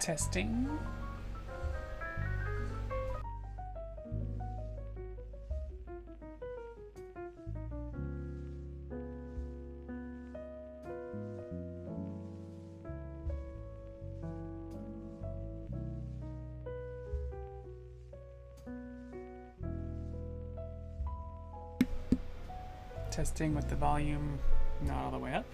Testing. Testing with the volume not all the way up.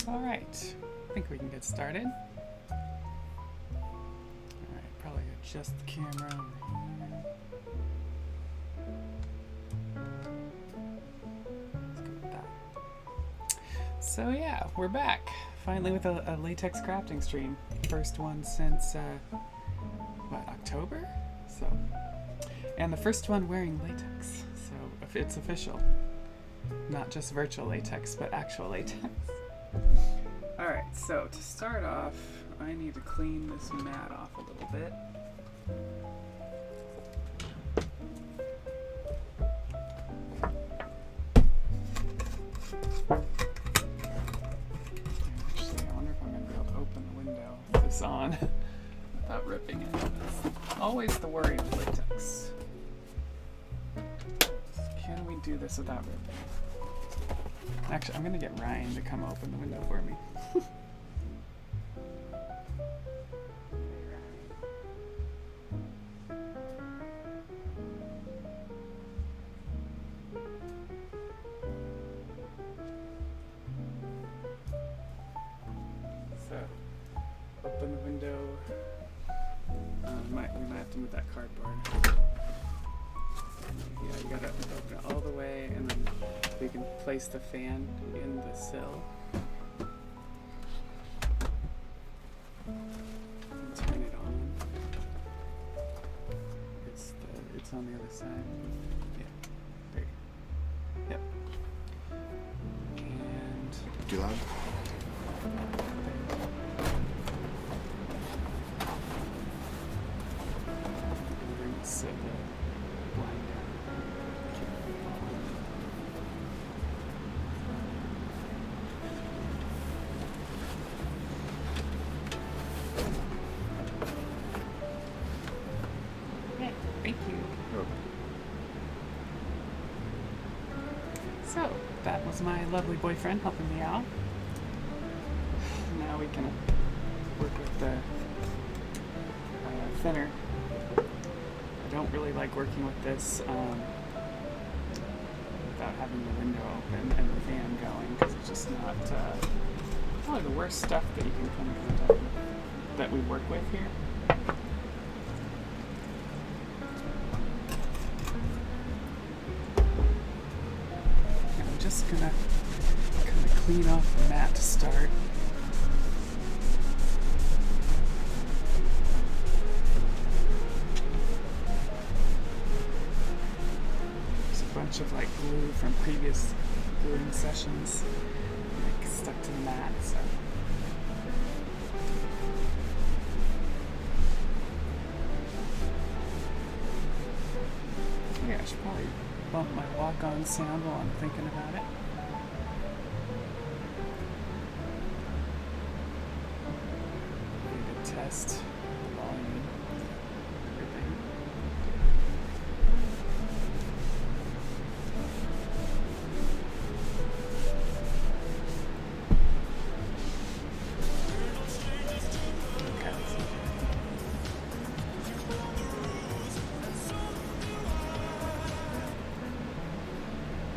All right, I think we can get started. All right, probably adjust the camera over here. Let's go with that. So yeah, we're back finally with a latex crafting stream. First one since what, October? So, and the first one wearing latex. So if it's official, not just virtual latex, but actual latex. Alright, so to start off, I need to clean this mat off a little bit. Actually, I wonder if I'm going to be able to open the window with this on without ripping it. It's always the worry of latex. Can we do this without ripping? Actually, I'm going to get Ryan to come open the window for me. So, open the window. We might have to move that cardboard. Yeah, you gotta open it all the way, and then we can place the fan in the sill. And turn it on. It's on the other side. Yeah, there you go. Yep. And Too loud? bring the sill blind down. Okay, thank you. So, that was my lovely boyfriend helping me out. Now we can work with the thinner. I don't really like working with this without having the window open and the fan going, because it's just not probably the worst stuff that you can come in contact with that we work with here. I'm just gonna kind of clean off the mat to start. Bunch of like glue from previous gluing sessions like stuck to the mat, so yeah, I should probably bump my walk-on sound while I'm thinking about it. test volume. Everything.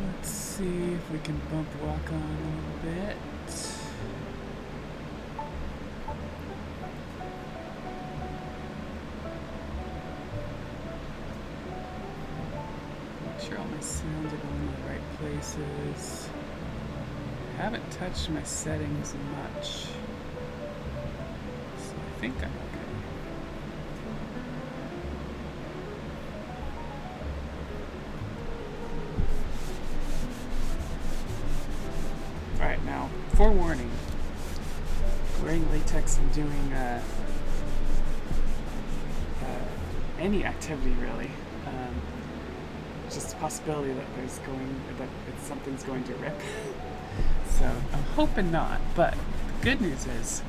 Let's see if we can bump walk on a little bit. Make sure all my sounds are going in the right places. I haven't touched my settings much, so I think I'm okay. Alright, now, forewarning, wearing latex and doing any activity really, just a possibility that something's going to rip. So I'm hoping not, but the good news is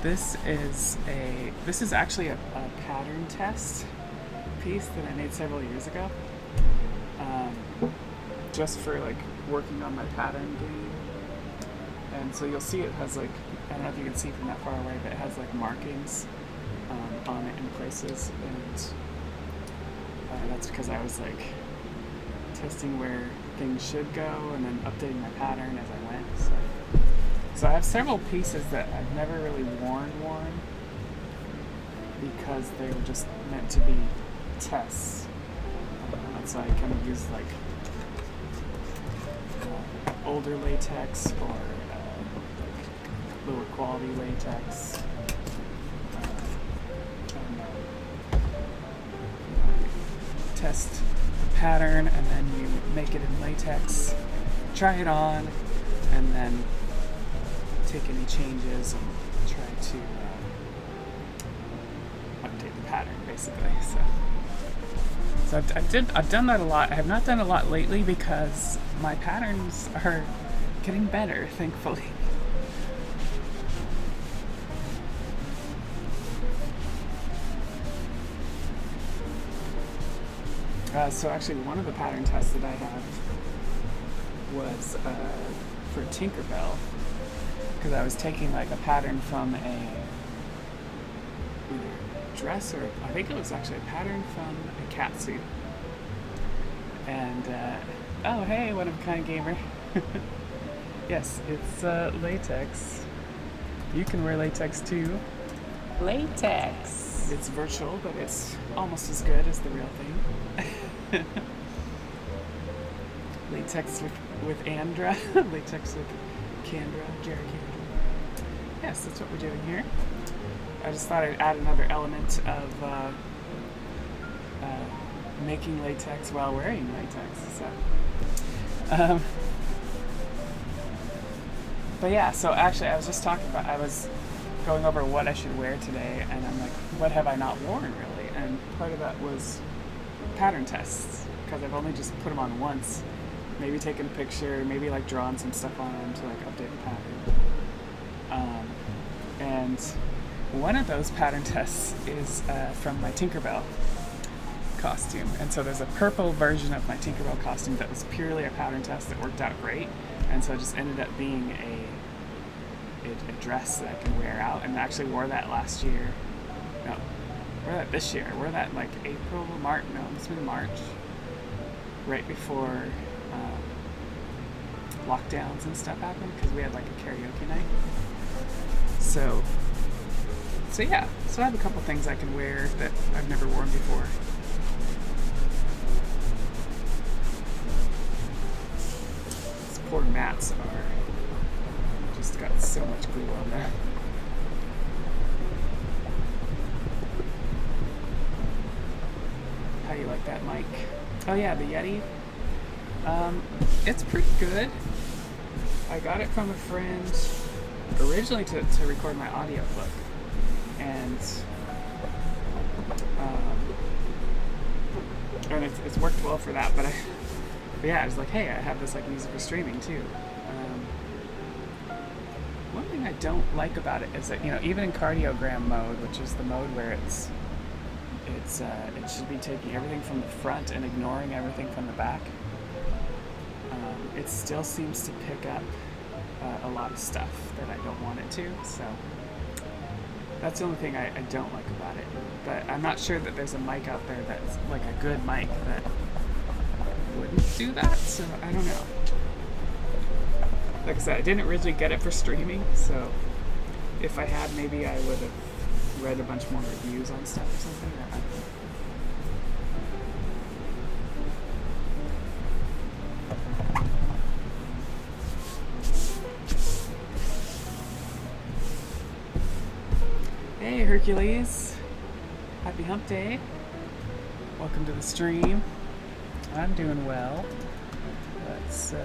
this is actually a pattern test piece that I made several years ago, just for like working on my pattern game. And so you'll see it has like, I don't know if you can see from that far away, but it has like markings on it in places, and that's because I was like testing where things should go and then updating my pattern as I went. So I have several pieces that I've never really worn because they were just meant to be tests, and so I kind of use like older latex or lower quality latex. Test the pattern and then you make it in latex, try it on, and then take any changes and try to update the pattern basically. So I've done that a lot. I have not done a lot lately because my patterns are getting better, thankfully. So actually one of the pattern tests that I have was for Tinkerbell, because I was taking like a pattern from either a dress or I think it was actually a pattern from a cat suit. And oh hey, one of a kind gamer. Yes, it's latex. You can wear latex too. Latex. It's virtual, but it's almost as good as the real thing. Latex with Andra. Latex with Kendra, Jerry Kendra. Yes, that's what we're doing here. I just thought I'd add another element of making latex while wearing latex. So, but yeah, so actually I was going over what I should wear today, and I'm like, what have I not worn really? And part of that was pattern tests, because I've only just put them on once. Maybe taken a picture, maybe like drawn some stuff on them to like update the pattern. And one of those pattern tests is from my Tinkerbell costume. And so there's a purple version of my Tinkerbell costume that was purely a pattern test that worked out great. And so it just ended up being a dress that I can wear out. And I actually wore that last year. No, wore that this year. I wore that in like April, March. No, it must have been March. Right before lockdowns and stuff happened, because we had like a karaoke night. So yeah. So I have a couple things I can wear that I've never worn before. These poor mats are just got so much glue on there. How do you like that mic? Oh yeah, the Yeti. It's pretty good. I got it from a friend originally to record my audiobook, and it's worked well for that. But yeah, I was like, hey, I have this like music for streaming too. One of the thing I don't like about it is that, you know, even in cardiogram mode, which is the mode where it should be taking everything from the front and ignoring everything from the back, it still seems to pick up a lot of stuff that I don't want it to. So that's the only thing I don't like about it. But I'm not sure that there's a mic out there that's like a good mic that wouldn't do that. So I don't know. Like I said, I didn't originally get it for streaming, so if I had, maybe I would have read a bunch more reviews on stuff or something. I don't know. Hey Hercules, happy hump day. Welcome to the stream. I'm doing well. Let's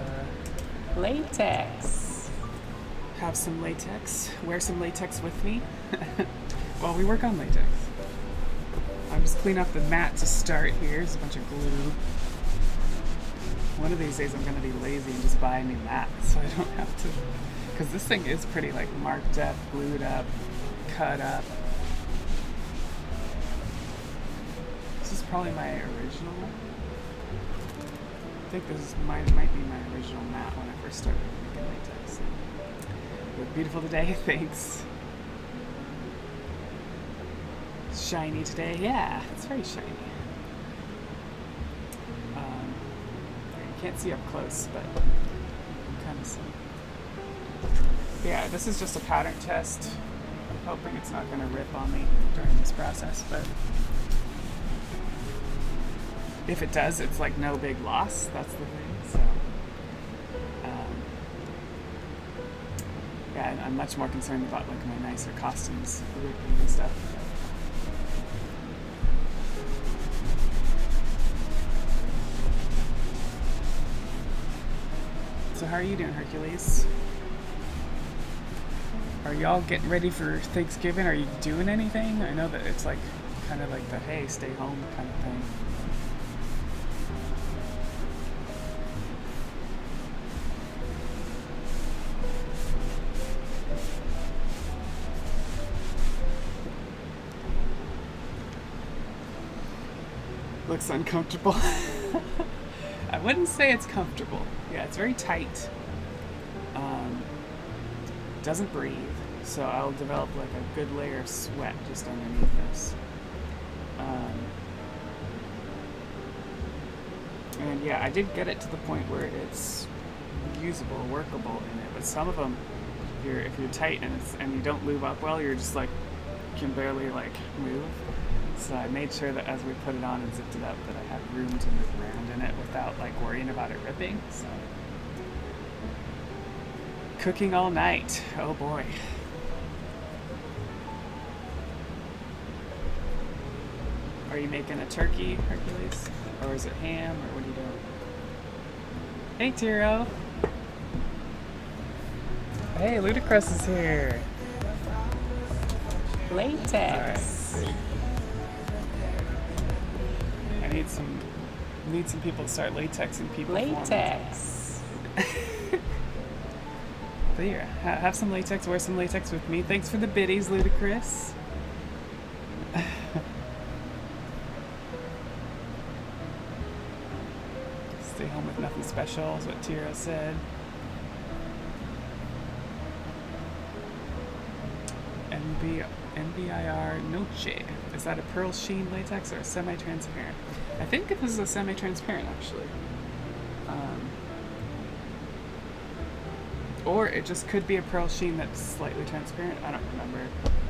latex. Have some latex. Wear some latex with me while we work on latex. I'm just cleaning up the mat to start here. There's a bunch of glue. One of these days I'm going to be lazy and just buy a new mat so I don't have to, because this thing is pretty like marked up, glued up, cut up. This is probably my original. I think this might be my original mat when I first started making latex. You look beautiful today, thanks. Shiny today, yeah, it's very shiny. You can't see up close, but you can kind of see. Yeah, this is just a pattern test. I'm hoping it's not going to rip on me during this process, but if it does, it's like no big loss. That's the thing. So, yeah, I'm much more concerned about like my nicer costumes ripping and stuff. So how are you doing, Hercules? Are y'all getting ready for Thanksgiving? Are you doing anything? I know that it's like kind of like the hey, stay home kind of thing. Looks uncomfortable. I wouldn't say it's comfortable. Yeah, it's very tight. Doesn't breathe, so I'll develop like a good layer of sweat just underneath this. And yeah, I did get it to the point where it's usable, workable in it. But some of them, if you're tight and you don't lube up well, you're just like can barely like move. So I made sure that as we put it on and zipped it up, that I had room to move around in it without like worrying about it ripping. So. Cooking all night. Oh boy. Are you making a turkey, Hercules? Or is it ham, or what are you doing? Hey, Tiro. Hey, Ludacris is here. Latex. Right. I need some people to start latexing people. Latex. But here, have some latex, wear some latex with me. Thanks for the biddies, Ludacris. Stay home with nothing special is what Tiro said. NBIR Noche. Is that a pearl sheen latex or a semi-transparent? I think this is a semi-transparent, actually. Or it just could be a pearl sheen that's slightly transparent. I don't remember.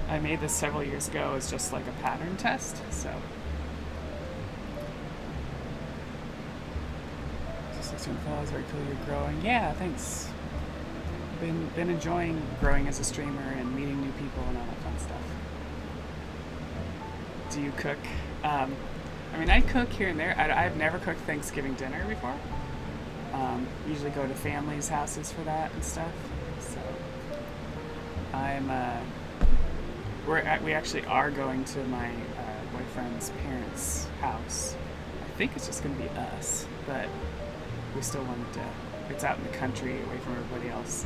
I made this several years ago as just like a pattern test, so. Just 16 follows, very cool you're growing. Yeah, thanks. Been enjoying growing as a streamer and meeting new people and all that fun stuff. Do you cook? I mean, I cook here and there. I've never cooked Thanksgiving dinner before. Usually go to families' houses for that and stuff. So we actually are going to my boyfriend's parents' house. I think it's just going to be us, but we still wanted to. It's out in the country, away from everybody else.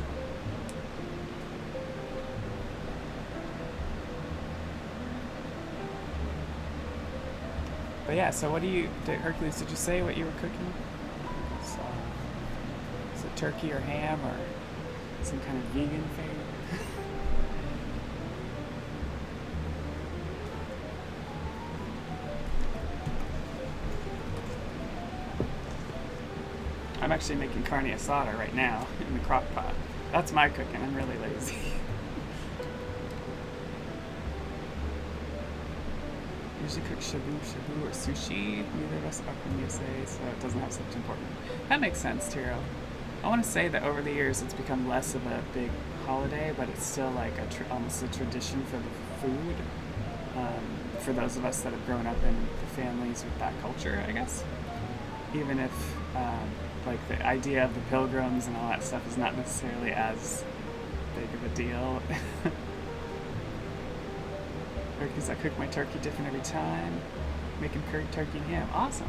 But yeah, so what Hercules, did you say what you were cooking? So, is it turkey or ham or some kind of vegan thing? I'm actually making carne asada right now in the crock pot. That's my cooking. I'm really lazy. Usually cook shabu or sushi. Neither of us are from USA, so it doesn't have such importance. That makes sense, Tiro. I want to say that over the years it's become less of a big holiday, but it's still like almost a tradition for the food. For those of us that have grown up in families with that culture, I guess. Even if like the idea of the pilgrims and all that stuff is not necessarily as big of a deal. Because I cook my turkey different every time. Making curd turkey and ham. Awesome.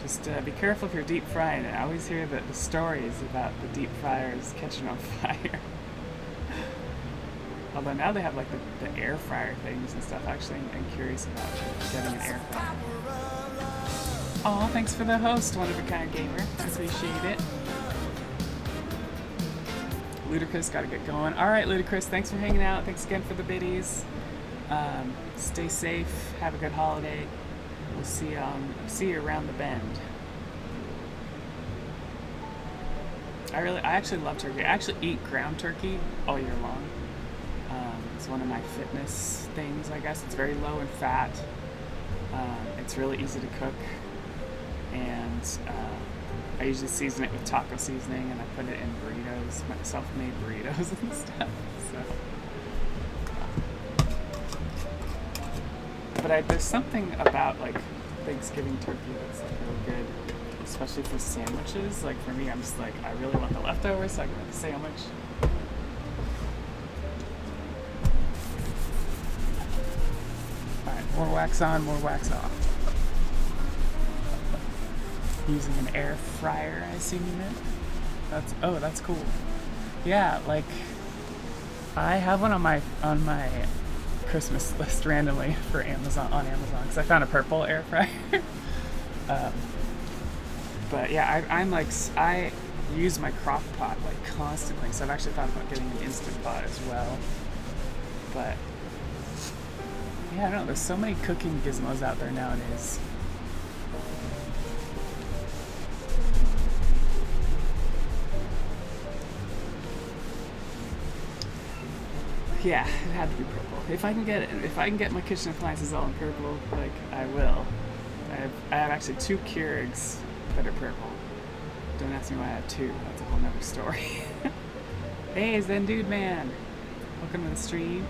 Just be careful if you're deep frying it. I always hear the stories about the deep fryers catching on fire. Although now they have like the air fryer things and stuff. Actually, I'm curious about getting an air fryer. Aw, thanks for the host, one of a kind gamer. I appreciate it. Ludicrous, gotta get going. Alright, Ludicrous, thanks for hanging out. Thanks again for the biddies. Stay safe. Have a good holiday. We'll see you around the bend. I actually love turkey. I actually eat ground turkey all year long. It's one of my fitness things, I guess. It's very low in fat. It's really easy to cook. And I usually season it with taco seasoning, and I put it in burritos, my self-made burritos and stuff. So. But there's something about like Thanksgiving turkey that's like really good, especially for sandwiches. Like for me, I'm just like, I really want the leftovers, so I can have a sandwich. All right, more wax on, more wax off. Using an air fryer, I assume you meant. That's cool. Yeah, like I have one on my Christmas list randomly for Amazon because I found a purple air fryer. But yeah, I use my crock pot like constantly, so I've actually thought about getting an Instant Pot as well. But yeah, I don't know. There's so many cooking gizmos out there nowadays. Yeah, it had to be purple. If I can get my kitchen appliances all in purple, like I will. I have actually 2 Keurigs that are purple. Don't ask me why I have 2. That's a whole nother story. Hey, Zen Dude Man. Welcome to the stream.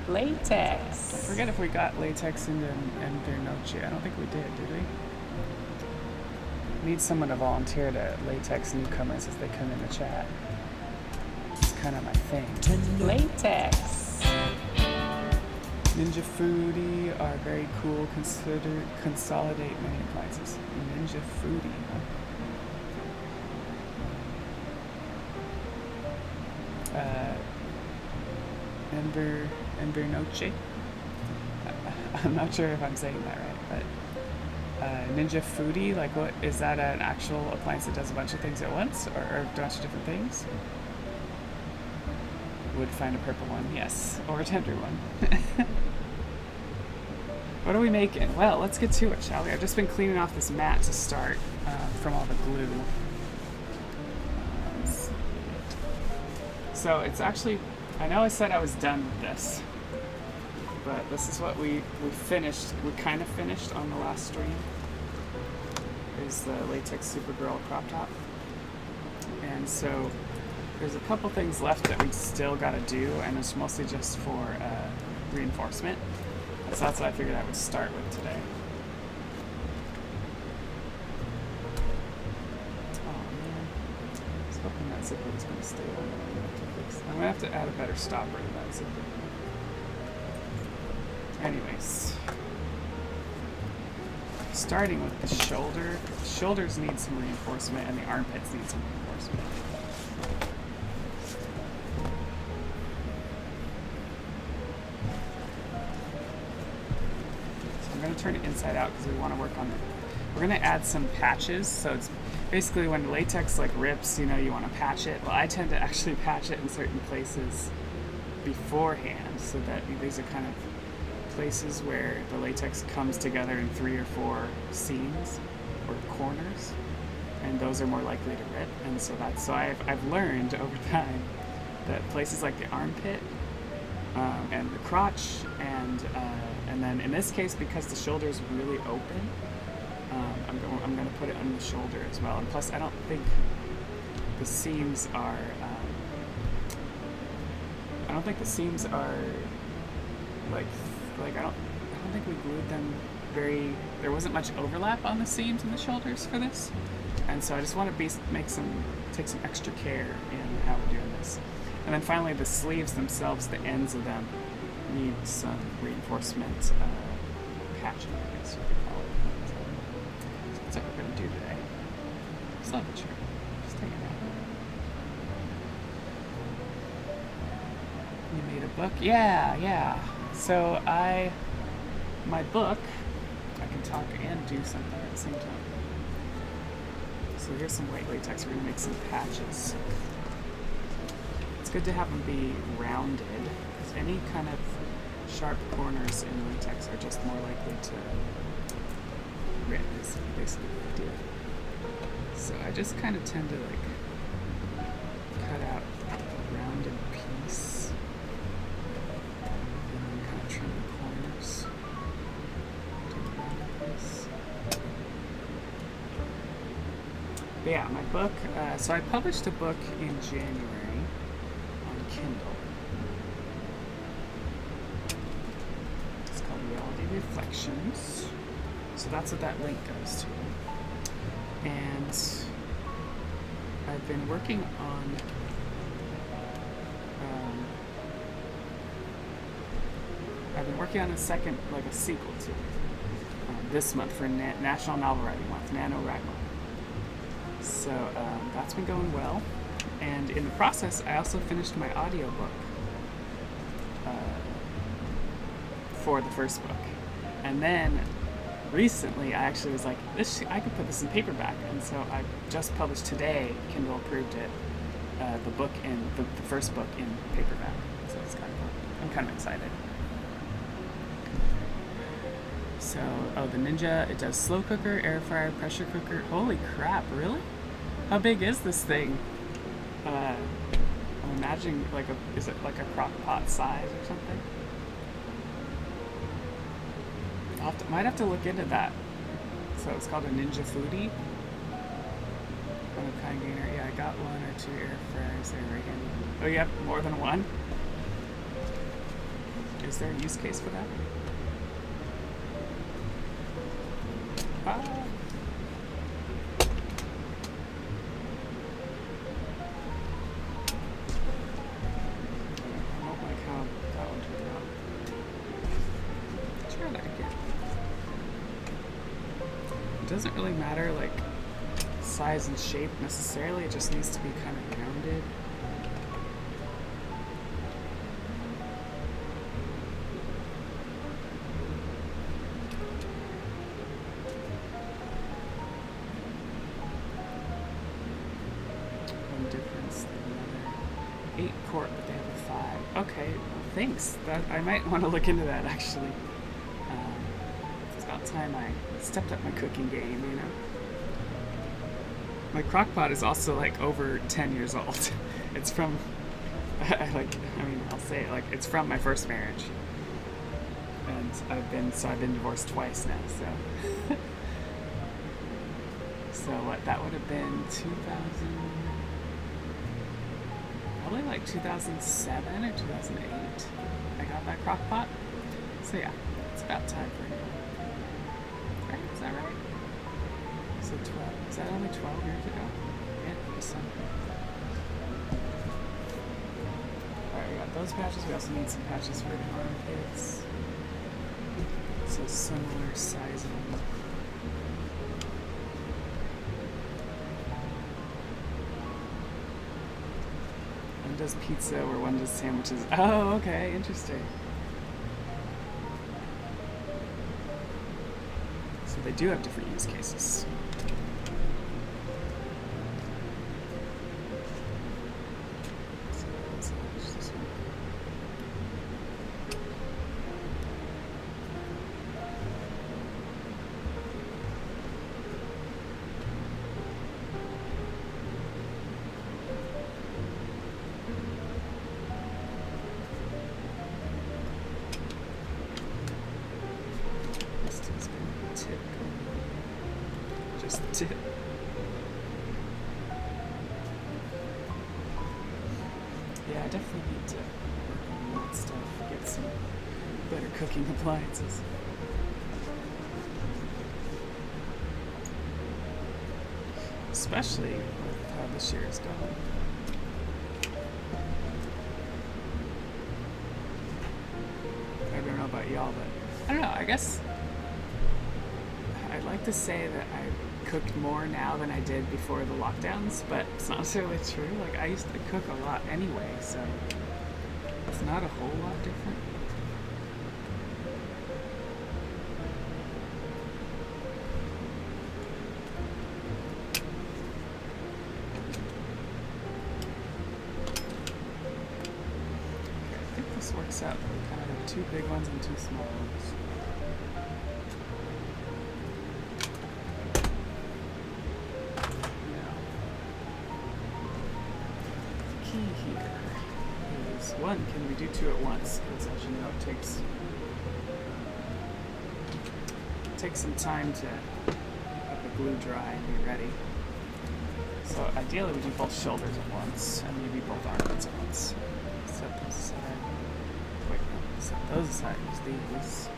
Latex. I forget if we got latex into Noche. I don't think we did we? Need someone to volunteer to latex newcomers as they come in the chat. It's kind of my thing. Latex! Ninja Foodie are very cool. Consolidate many appliances. Ninja Foodie, huh? Ember Noche? I'm not sure if I'm saying that right, but Ninja Foodie, like what is that, an actual appliance that does a bunch of things at once, or a bunch of different things? Would find a purple one, yes, or a tender one. What are we making? Well, let's get to it, shall we? I've just been cleaning off this mat to start from all the glue. So it's actually, I know I said I was done with this, but this is what we kind of finished on the last stream. Is the Latex Supergirl crop top. And so there's a couple things left that we still got to do, and it's mostly just for reinforcement. So that's what I figured I would start with today. Oh man, I was hoping that zipper was going to stay on. I'm going to have to add a better stopper to that zipper. Anyways, starting with the shoulder. The shoulders need some reinforcement, and the armpits need some reinforcement. going to turn it inside out because we want to work on it. We're going to add some patches. So it's basically when latex like rips, you know, you want to patch it. Well, I tend to actually patch it in certain places beforehand, so that these are kind of places where the latex comes together in 3 or 4 seams or corners, and those are more likely to rip. And so I've learned over time that places like the armpit and the crotch and then in this case, because the shoulder is really open, I'm going to put it on the shoulder as well. And plus, I don't think the seams are like I don't think we glued them very. There wasn't much overlap on the seams and the shoulders for this, and so I just want to take some extra care in how we're doing this. And then finally, the sleeves themselves, the ends of them, need some reinforcement patching, I guess you could call it. So that's what we're going to do today. Just love the shirt. Just take it out. You made a book? Yeah. So my book, I can talk and do something at the same time. So here's some white latex. We're going to make some patches. It's good to have them be rounded, because any kind of sharp corners in latex are just more likely to rip, is basically the idea. So I just kind of tend to cut out a rounded piece and then kind of trim the corners. Do a rounded piece. But yeah, my book, so I published a book in January on Kindle. It's called Reality Reflections. So that's what that link goes to. And I've been working on a second, like a sequel to it, this month for National Novel Writing Month, NaNoWriMo. So that's been going well. And in the process, I also finished my audiobook for the first book. And then recently, I actually was like, I could put this in paperback. And so I just published today, Kindle approved it, the book in the first book in paperback. So it's kind of cool. I'm kind of excited. So, the Ninja, it does slow cooker, air fryer, pressure cooker. Holy crap, really? How big is this thing? I'm imagining is it like a crock pot size or something? Might have to look into that. So it's called a Ninja Foodie. Kind gainer. Yeah, I got 1 or 2 air fryers there right handy. Oh, you have more than one? Is there a use case for that? I don't like how that one turned out. Let's try that again. It doesn't really matter like size and shape necessarily, it just needs to be kind of rounded. One difference than another. 8 quart, but they have a 5. Okay, well, thanks. I might want to look into that actually. It's about time I stepped up my cooking game, you know. My crock pot is also like over 10 years old. It's from, I'll say it, like it's from my first marriage. And I've been divorced twice now, so. So what, that would have been probably like 2007 or 2008. I got that crock pot. So yeah, it's about time for it. Right, is that right? So 12, is that only 12 years ago? Yeah, this summer. Alright, we got those patches. We also need some patches for the armpits. So similar sizing. One does pizza where one does sandwiches. Oh, okay, interesting. So they do have different use cases. Tip. Yeah, I definitely need to work on that stuff, get some better cooking appliances. Especially with how this year is going. I don't know about y'all, but I don't know, I guess I'd like to say that I cooked more now than I did before the lockdowns, but it's not necessarily true. Like, I used to cook a lot anyway, so it's not a whole lot different. Okay, I think this works out. We kind of have 2 big ones and 2 small ones. One, can we do 2 at once? Because as you know, it takes some time to let the glue dry and be ready. So ideally we do both shoulders at once, and maybe both armpits at once. Set those aside. Wait, no, set those aside. Use these.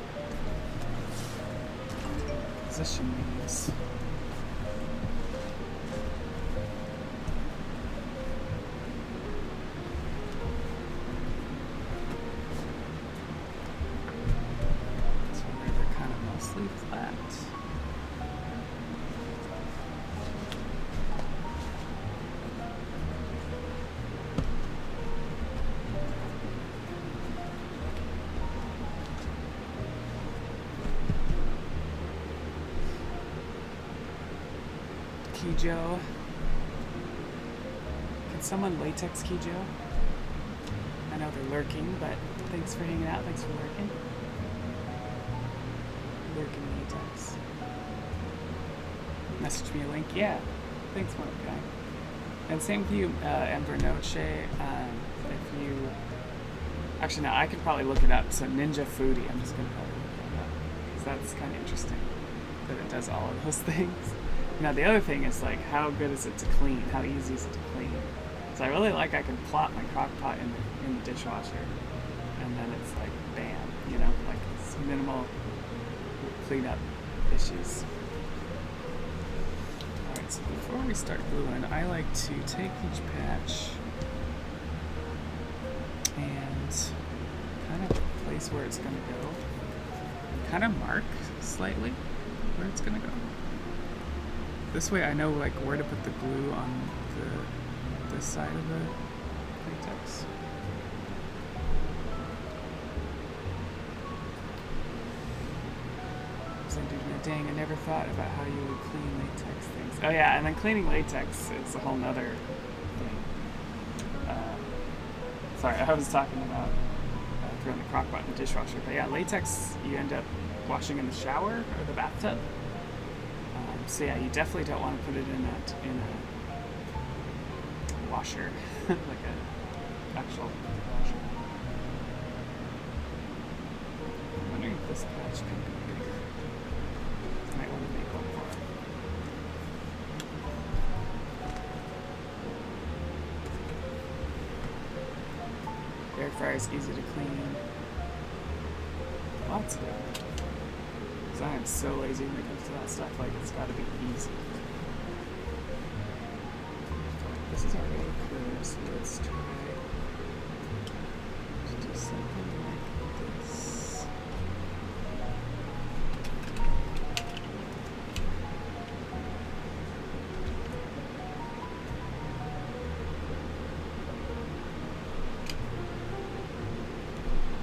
Position these. Flat. Kijo. Can someone latex Kijo? I know they're lurking, but thanks for hanging out. Thanks for lurking. Lurking latex. Message me a link. Yeah. Thanks, Mordecai. And same with you, Ember Noche. If you... Actually, no, I could probably look it up. So Ninja Foodie. I'm just going to probably look that up. Because that's kind of interesting that it does all of those things. Now, the other thing is, like, how good is it to clean? How easy is it to clean? So I really like I can plop my crock pot in the dishwasher. And then it's like, bam, you know? Like, it's minimal cleanup issues. Alright, so before we start gluing, I like to take each patch and kind of place where it's going to go. Kind of mark slightly where it's going to go. This way I know like where to put the glue on this side of the latex. So dang, I never thought about how you would clean latex things. Oh yeah, and then cleaning latex is a whole nother thing. Sorry, I was talking about throwing the crock pot in the dishwasher. But yeah, latex you end up washing in the shower or the bathtub. So yeah, you definitely don't want to put it in a washer, like a actual washer. I'm wondering if this patch can be bigger. I might want to make one more. Air fryer is easy to clean. Lots of it. I am so lazy when it comes to that stuff, like it's gotta be easy. This is already clear, so let's try to do something like this.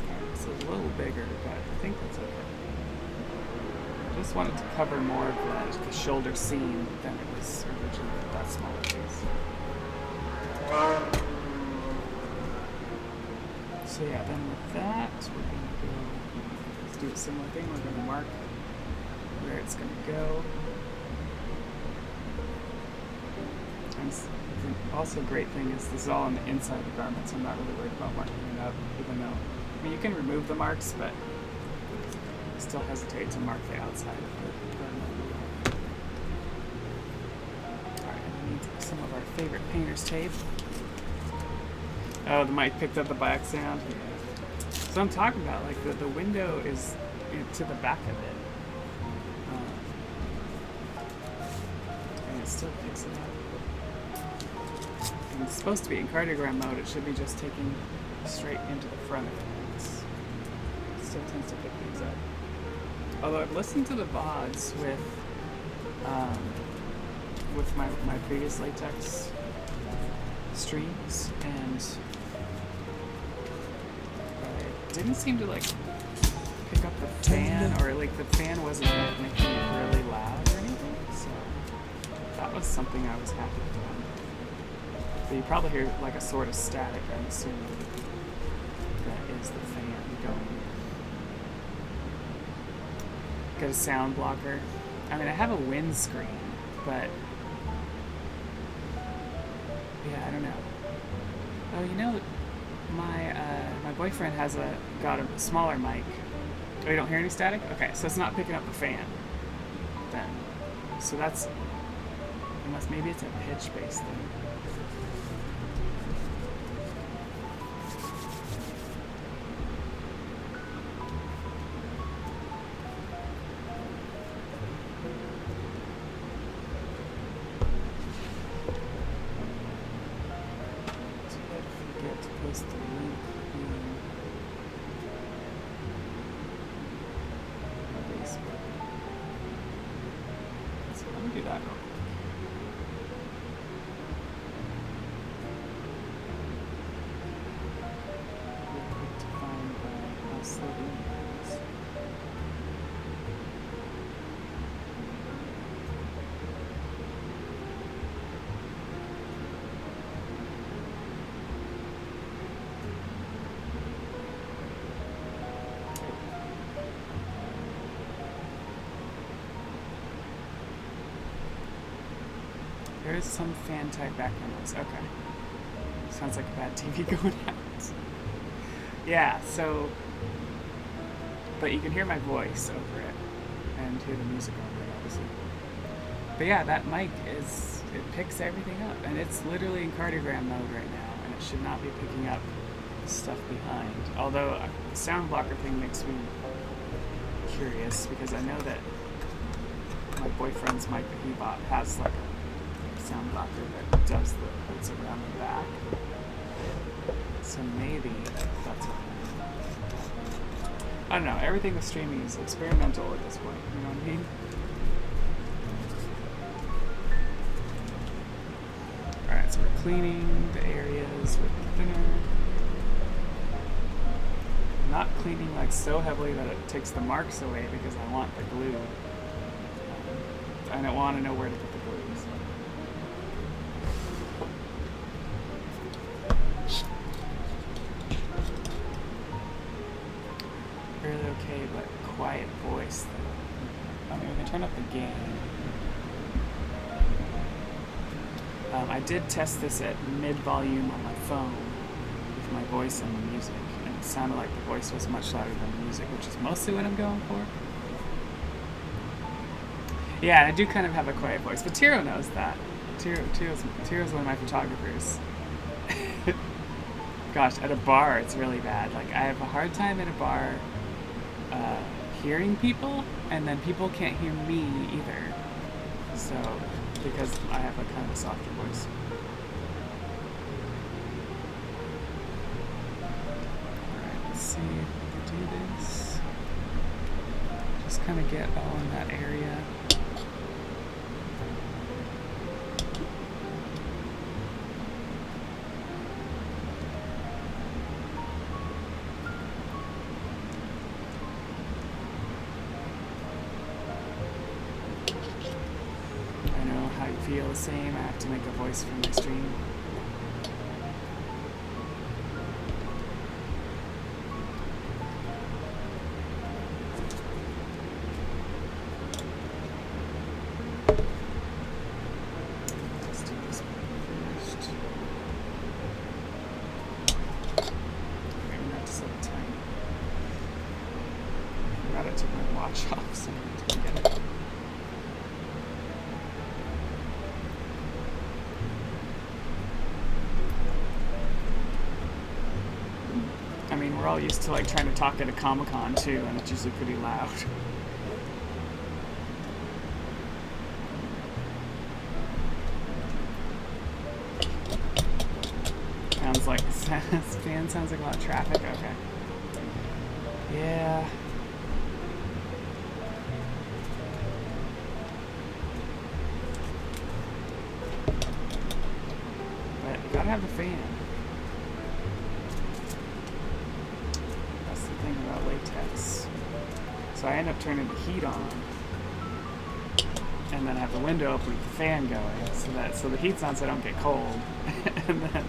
Alright, so a little bigger, but I think that's okay. just wanted to cover more of the shoulder seam than it was originally with that smaller piece. So yeah, then with that, we're going to go, let's do a similar thing. We're going to mark where it's going to go. And the also great thing is this is all on the inside of the garment, so I'm not really worried about marking it up, even though, I mean, you can remove the marks, but I still hesitate to mark the outside of the garment. Alright, we need some of our favorite painter's tape. Oh, the mic picked up the back sound. Yeah. So I'm talking about, like, the window is to the back of it. And it still picks it up. And it's supposed to be in cardiogram mode. It should be just taking straight into the front of it. It still tends to pick these up. Although I've listened to the VODs with my previous latex streams, and it didn't seem to like pick up the fan, or like the fan wasn't like making it really loud or anything. So that was something I was happy with. But you probably hear like a sort of static. I'm assuming that is the fan going. Got a sound blocker. I mean, I have a windscreen, but yeah, I don't know. Oh, you know, my boyfriend has got a smaller mic. Oh, you don't hear any static? Okay, so it's not picking up the fan then. So that's, unless maybe it's a pitch-based thing. There is some fan type background noise. Okay. Sounds like a bad TV going out. Yeah, so, but you can hear my voice over it and hear the music over it, obviously. But yeah, that mic it picks everything up, and it's literally in cardiogram mode right now, and it should not be picking up stuff behind. Although the sound blocker thing makes me curious, because I know that my boyfriend's mic that he bought has like a sound blocker that does the hoods around the back. So maybe that's what I don't know. Everything with streaming is experimental at this point. You know what I mean? Alright, so we're cleaning the areas with the thinner. Not cleaning like so heavily that it takes the marks away, because I want the glue. I don't want to know where to put the glue. So. Really okay, but quiet voice. I mean, we can turn up the gain. I did test this at mid-volume on my phone with my voice and the music, and it sounded like the voice was much louder than the music, which is mostly what I'm going for. Yeah, I do kind of have a quiet voice, but Tiro knows that. Tiro's one of my photographers. Gosh, at a bar, it's really bad. Like, I have a hard time at a bar hearing people, and then people can't hear me either. So, because I have a kind of a softer voice. Alright, let's see if we can do this. Just kind of get all in that area. how you feel the same. I have to make a voice for my stream. Let's do this one first. Okay, I'm going to set a timer. I forgot I took my watch off, so I need to get it. I mean, we're all used to like trying to talk at a Comic-Con too, and it's usually pretty loud. Sounds like fan sounds like a lot of traffic. Okay. Yeah. But you gotta have a fan. That's the thing about latex. So I end up turning the heat on, and then have the window open with the fan going, so the heat's on so I don't get cold. And then,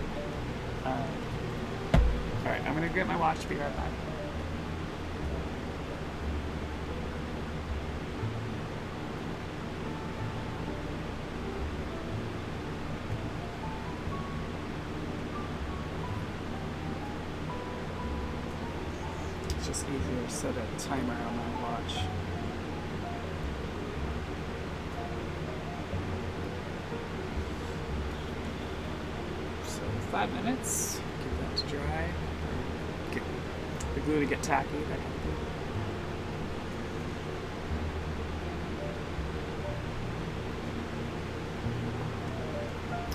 all right, I'm gonna get my watch. Be right back. It's just easier to set a timer on my watch. So 5 minutes. Give that to dry. Get the glue to get tacky. That kind of thing.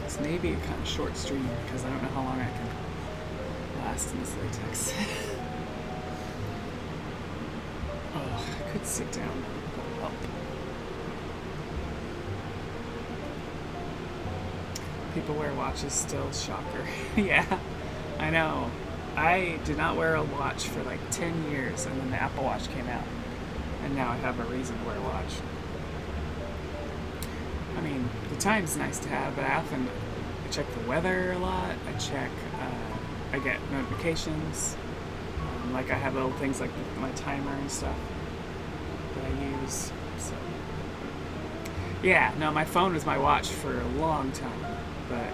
This may be a kind of short stream because I don't know how long I can last in this latex. Oh, I could sit down. That'll help. People wear watches still. Shocker. Yeah, I know. I did not wear a watch for like 10 years, and then the Apple Watch came out, and now I have a reason to wear a watch. I mean, the time's nice to have, but I often check the weather a lot. I get notifications. Like I have little things like my timer and stuff that I use. So yeah, no, my phone was my watch for a long time, but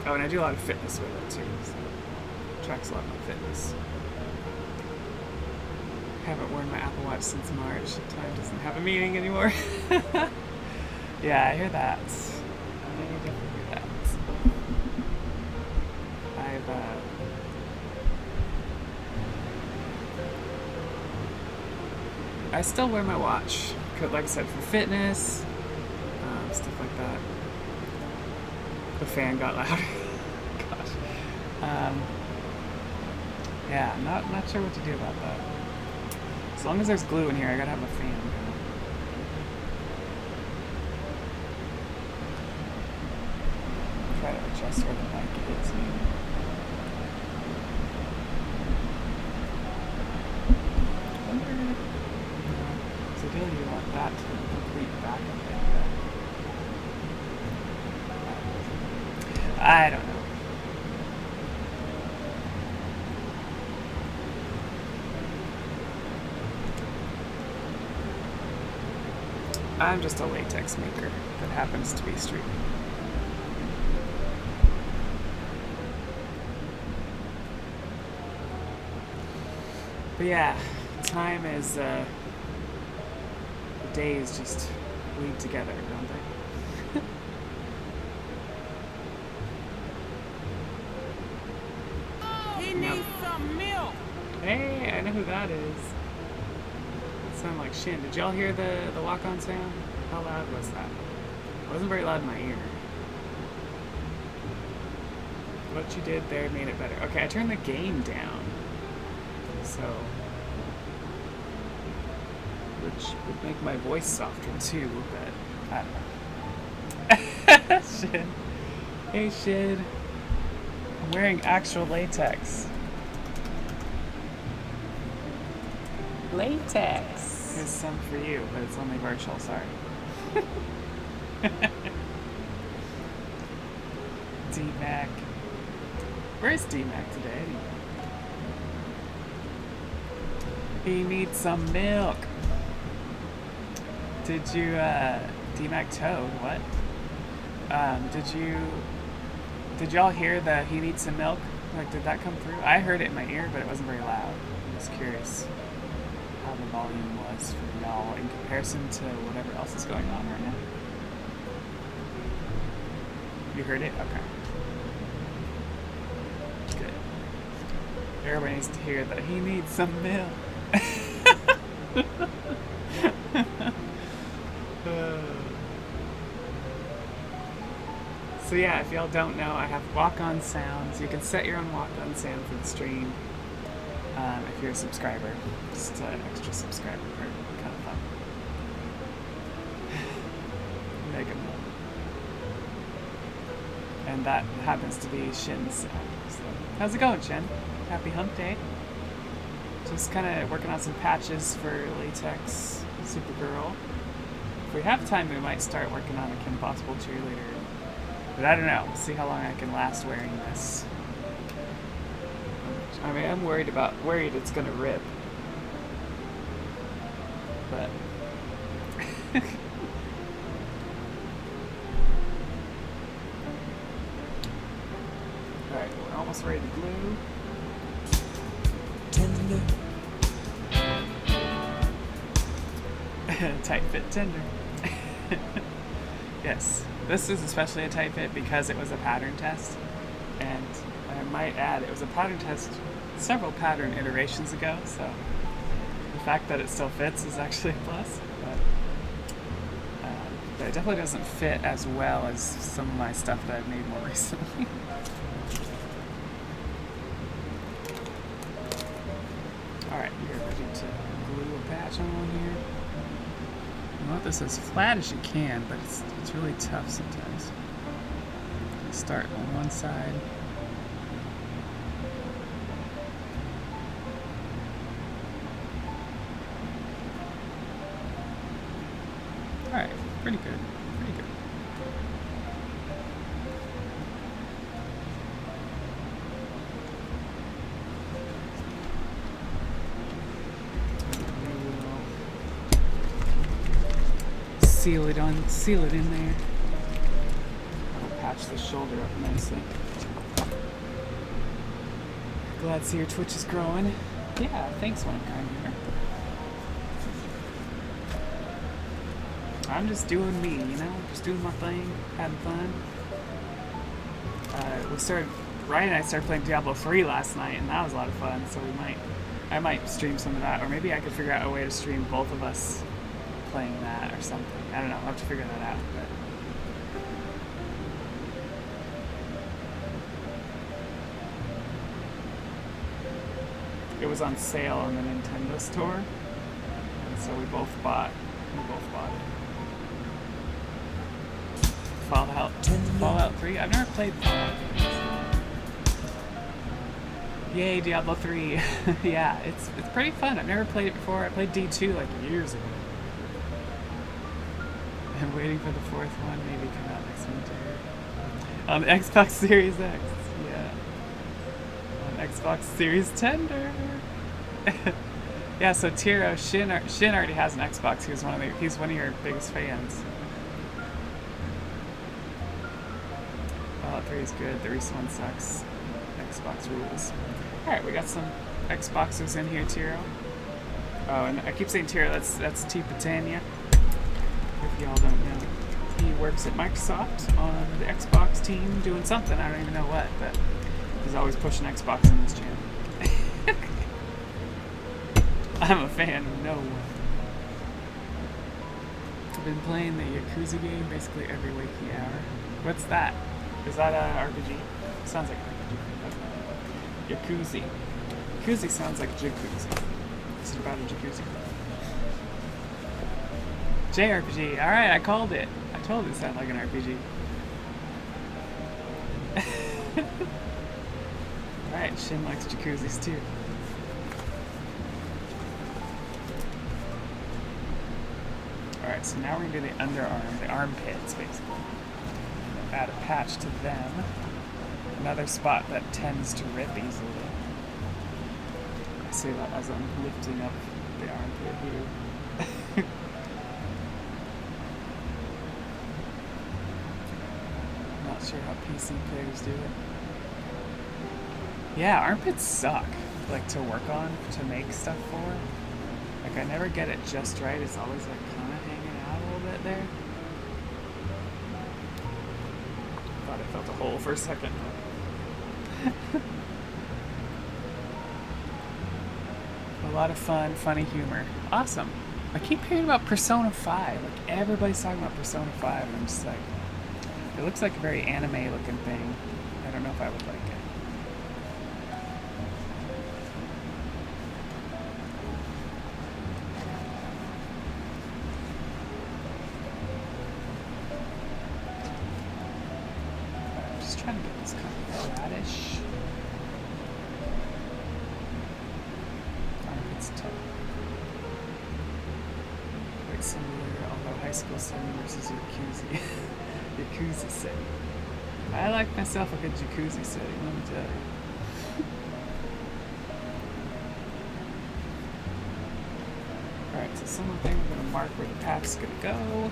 oh, and I do a lot of fitness with it too. So it tracks a lot of my fitness. Haven't worn my Apple Watch since March. Time doesn't have a meaning anymore. Yeah, I hear that. I definitely hear that. I still wear my watch, like I said, for fitness, stuff like that. The fan got louder. Gosh. Yeah, not sure what to do about that. As long as there's glue in here, I gotta have a fan. Try to adjust where the mic is. So ideally you want that to complete back of it. I don't know. I'm just a latex maker that happens to be streaming. But yeah, time is, the days just bleed together, don't they? He needs some milk. Hey, I know who that is. That sounded like Shin. Did y'all hear the walk-on sound? How loud was that? It wasn't very loud in my ear. What you did there made it better. Okay, I turned the gain down. So, which would make my voice softer too, but I don't know. Shid. Hey Shid. I'm wearing actual latex. Latex. Here's some for you, but it's only virtual, sorry. D-Mac. Where's D-Mac today? He needs some milk. Did you, D-Mac Toad, what? Did y'all hear the he needs some milk? Like, did that come through? I heard it in my ear, but it wasn't very loud. I was curious how the volume was for y'all in comparison to whatever else is going on right now. You heard it? Okay. Good. Everybody needs to hear that he needs some milk. So yeah, if y'all don't know, I have walk-on sounds. You can set your own walk-on sound for the stream if you're a subscriber. Just an extra subscriber part, kind of fun. Mega milk. And that happens to be Shin's sound. So, how's it going, Shin? Happy hump day. Just kind of working on some patches for Latex Supergirl. If we have time, we might start working on a Kim Possible cheerleader. But I don't know. We'll see how long I can last wearing this. I mean, I'm worried it's gonna rip. But alright, we're almost ready to glue. Tender. Tight fit tender. Yes. This is especially a tight fit because it was a pattern test, and I might add, it was a pattern test several pattern iterations ago, so the fact that it still fits is actually a plus, but it definitely doesn't fit as well as some of my stuff that I've made more recently. Alright, you're ready to glue a patch on here. You want this as flat as you can, but it's really tough sometimes. Start on one side. Alright, pretty good. Pretty good. Seal it in there. I'll patch the shoulder up nicely. Glad to see your Twitch is growing. Yeah, thanks, one kind here. I'm just doing me, you know, just doing my thing, having fun. Ryan and I started playing Diablo 3 last night, and that was a lot of fun. So I might stream some of that, or maybe I could figure out a way to stream both of us playing that or something. I don't know. I'll have to figure that out. But it was on sale on the Nintendo store, and so we both bought it. Fallout 3. I've never played Fallout 3. Yay, Diablo 3. Yeah, it's pretty fun. I've never played it before. I played D2 like years ago. I'm waiting for the fourth one, maybe come out next winter. On the Xbox Series X, yeah. On Xbox Series Tender. Yeah, so Tiro, Shin already has an Xbox. He's one of your biggest fans. Fallout 3 is good. The recent one sucks. Xbox rules. Alright, we got some Xboxers in here, Tiro. Oh, and I keep saying Tiro, that's T. Patania. If y'all don't know. He works at Microsoft on the Xbox team doing something. I don't even know what, but he's always pushing Xbox in this channel. I'm a fan of no one. I've been playing the Yakuza game basically every waking hour. What's that? Is that a RPG? Sounds like an RPG. Yakuza. Yakuza sounds like jacuzzi. Is it about a jacuzzi? JRPG. Alright, I called it. I told it it sounded like an RPG. Alright, Shin likes jacuzzis too. Alright, so now we're gonna do the underarm, the armpits, basically. Add a patch to them. Another spot that tends to rip easily. I say that as I'm lifting up the armpit here. Not sure how PC players do it. Yeah, armpits suck, like to work on, to make stuff for. Like I never get it just right. It's always like kind of hanging out a little bit there. Thought I felt a hole for a second. A lot of fun, funny humor. Awesome. I keep hearing about Persona 5. Like everybody's talking about Persona 5 and I'm just like, it looks like a very anime looking thing. I don't know if I would like it. I'm just trying to get this kind of flattish. Armpits tough. Quite similar, although high school setting versus Yakuza. Jacuzzi setting. I like myself a good jacuzzi setting, let me tell you. Alright, so similar thing, we're going to mark where the path's going to go.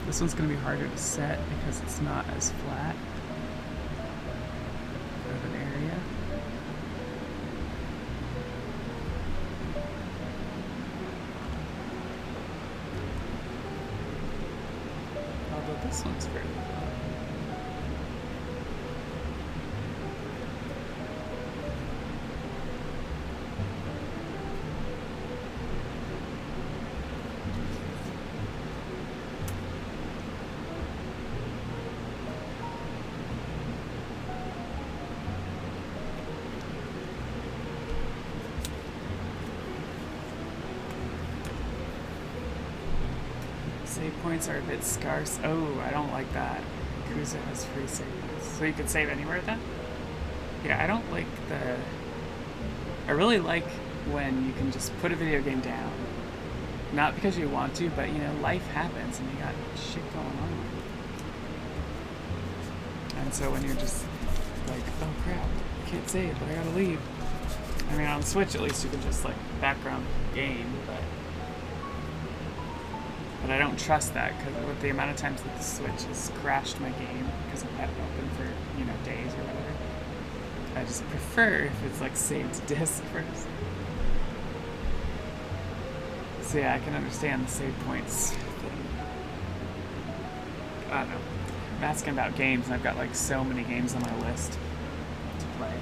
This one's going to be harder to set because it's not as flat of an area. Although this one's fairly flat. Save points are a bit scarce. Oh, I don't like that. Yakuza has free save points. So you can save anywhere then? Yeah, I don't like the... I really like when you can just put a video game down. Not because you want to, but you know, life happens and you got shit going on. And so when you're just like, oh crap, I can't save, but I gotta leave. I mean, on Switch at least you can just like background game, but I don't trust that because with the amount of times that the Switch has crashed my game because I've had it open for, you know, days or whatever. I just prefer if it's like saved to disk first. So yeah, I can understand the save points thing. I don't know. I'm asking about games and I've got like so many games on my list to play.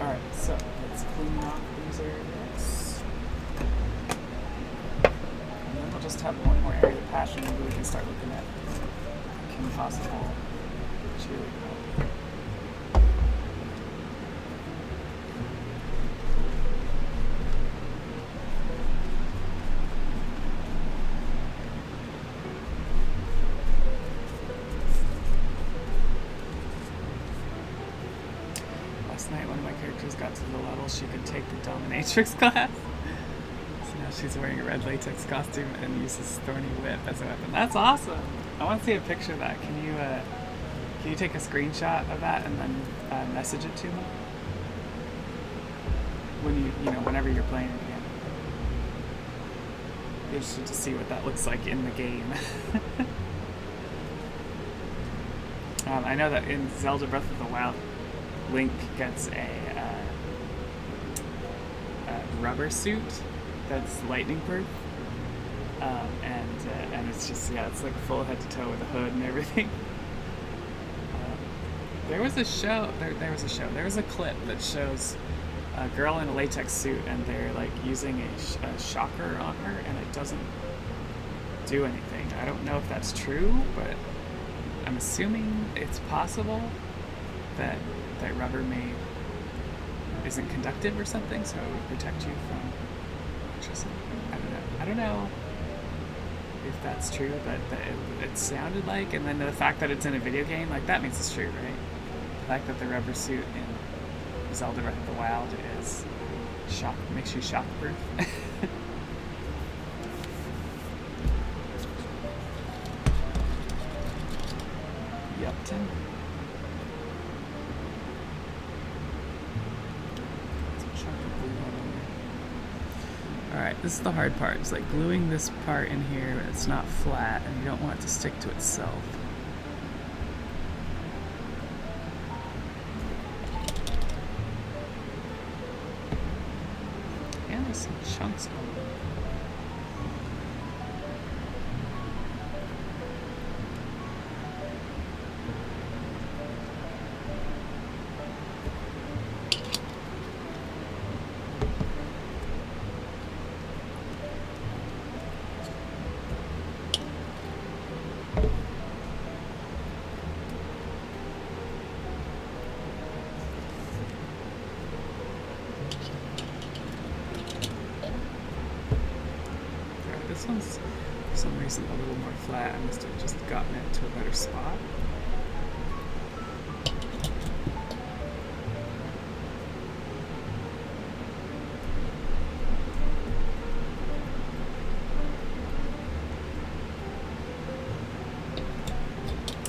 Alright, so let's clean off these areas. And then we'll just have one more area to patch and maybe we can start looking at Kim Possible cheerleading. Last night, one of my characters got to the level she could take the dominatrix class. So now she's wearing a red latex costume and uses thorny whip as a weapon. That's awesome! I want to see a picture of that. Can you take a screenshot of that and then message it to me? When you know, whenever you're playing it again. Be interested to see what that looks like in the game. I know that in Zelda Breath of the Wild, Link gets a rubber suit that's lightning proof, and it's just, yeah, it's like full head to toe with a hood and everything. There was a clip that shows a girl in a latex suit and they're like using a shocker on her and it doesn't do anything. I don't know if that's true, but I'm assuming it's possible that rubber isn't conductive or something, so it would protect you from electricity. I don't know. if that's true, but it sounded like, and then the fact that it's in a video game, like that means it's true, right? The fact that the rubber suit in Zelda Breath of the Wild is makes you shockproof. Yup, Tim. Alright, this is the hard part. It's like gluing this part in here, but it's not flat, and you don't want it to stick to itself. And there's some chunks on it. This one's, for some reason, a little more flat. I must have just gotten it to a better spot.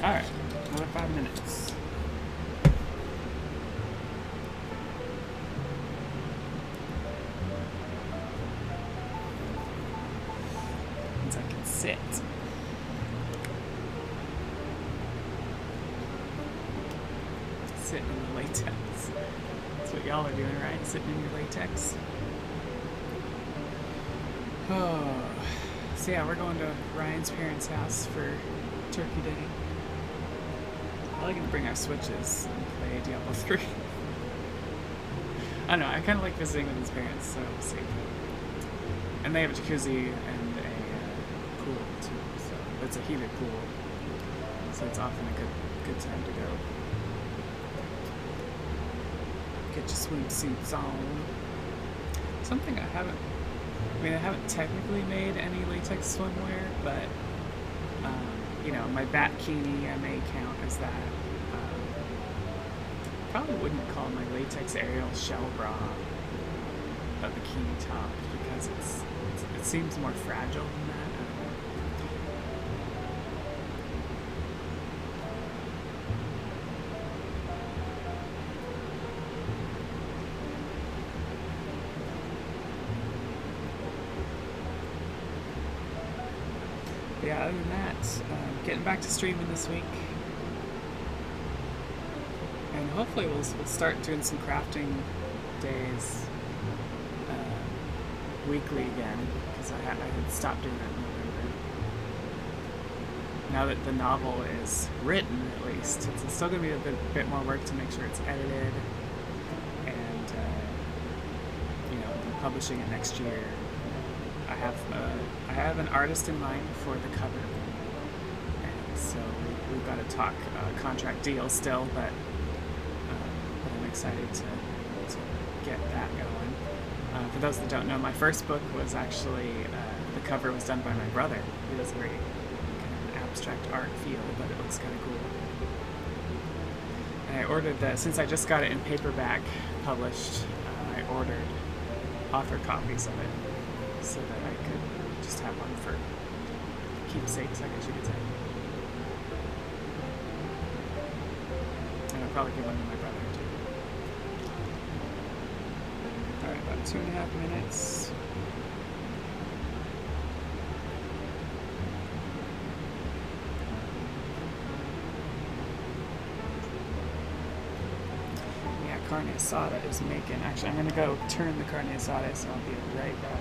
Alright, another 5 minutes. Means I can sit. Sit in the latex. That's what y'all are doing, right? Sitting in your latex. Oh. So yeah, we're going to Ryan's parents' house for Turkey Day. I like to bring our Switches and play Diablo 3. I don't know, I kind of like visiting with his parents, so we'll see. And they have a jacuzzi and a pool too, so it's a heated pool, so it's often a good time to go. Get your swimsuits on. Something I haven't technically made any latex swimwear, but you know, my Batkini I may count as that. Probably wouldn't call my latex aerial shell bra a bikini top because it seems more fragile than that. I don't know. But yeah, other than that, getting back to streaming this week. And hopefully we'll start doing some crafting days weekly again, because I had stopped doing that in November. Now that the novel is written, at least, it's still going to be a bit more work to make sure it's edited, and you know, publishing it next year. I have an artist in mind for the cover, and so we've got to talk contract deal still, but I'm excited to get that going. For those that don't know, my first book was actually, the cover was done by my brother. He does a very kind of abstract art feel, but it looks kind of cool. And I ordered since I just got it in paperback published, I ordered author copies of it so that I could just have one for keepsakes, I guess you could say. And I'll probably give one to my brother too. Alright, about 2.5 minutes. Yeah, carne asada is making. Actually, I'm gonna go turn the carne asada, so I'll be right back.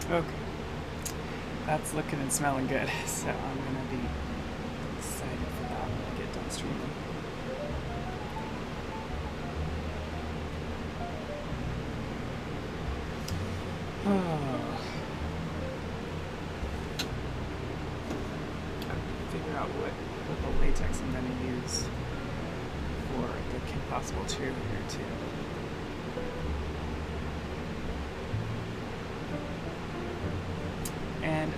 Okay. That's looking and smelling good, so I'm gonna be excited for that when I get done streaming. Oh. I'll figure out what the latex I'm gonna use for the Kim Possible cheerleader too. And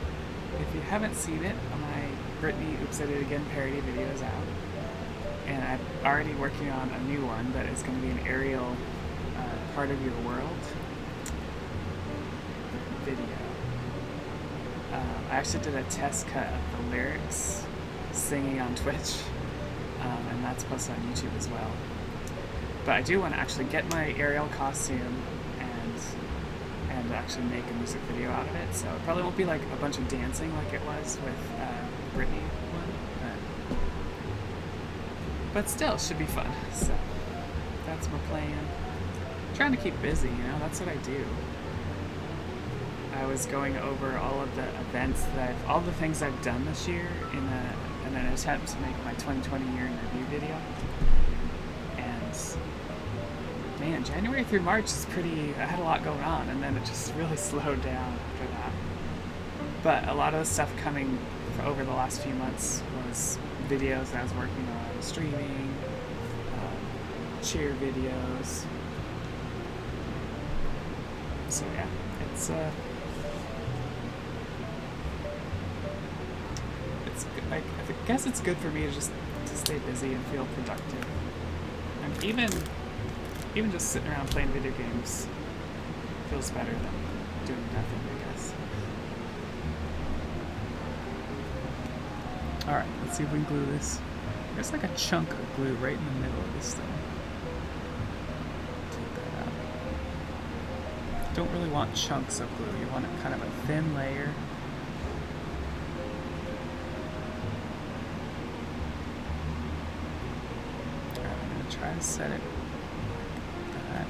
if you haven't seen it, my Britney Oops I Did It Again parody video is out. And I'm already working on a new one, but it's going to be an aerial part of your world video. I actually did a test cut of the lyrics singing on Twitch, and that's posted on YouTube as well. But I do want to actually get my aerial costume and actually make a music video out of it. So it probably won't be like a bunch of dancing like it was with Britney one, but still should be fun. So that's my plan. Trying to keep busy, you know, that's what I do. I was going over all of the events all the things I've done this year in an attempt to make my 2020 year in review video. And man, January through March is I had a lot going on, and then it just really slowed down after that. But a lot of the stuff coming over the last few months was videos that I was working on, streaming, cheer videos. So yeah, it's I guess it's good for me to just stay busy and feel productive. And even just sitting around playing video games feels better than doing nothing, I guess. Alright, let's see if we can glue this. There's like a chunk of glue right in the middle of this thing. Take that out. Don't really want chunks of glue. You want it kind of a thin layer. Alright, I'm going to try to set it like that.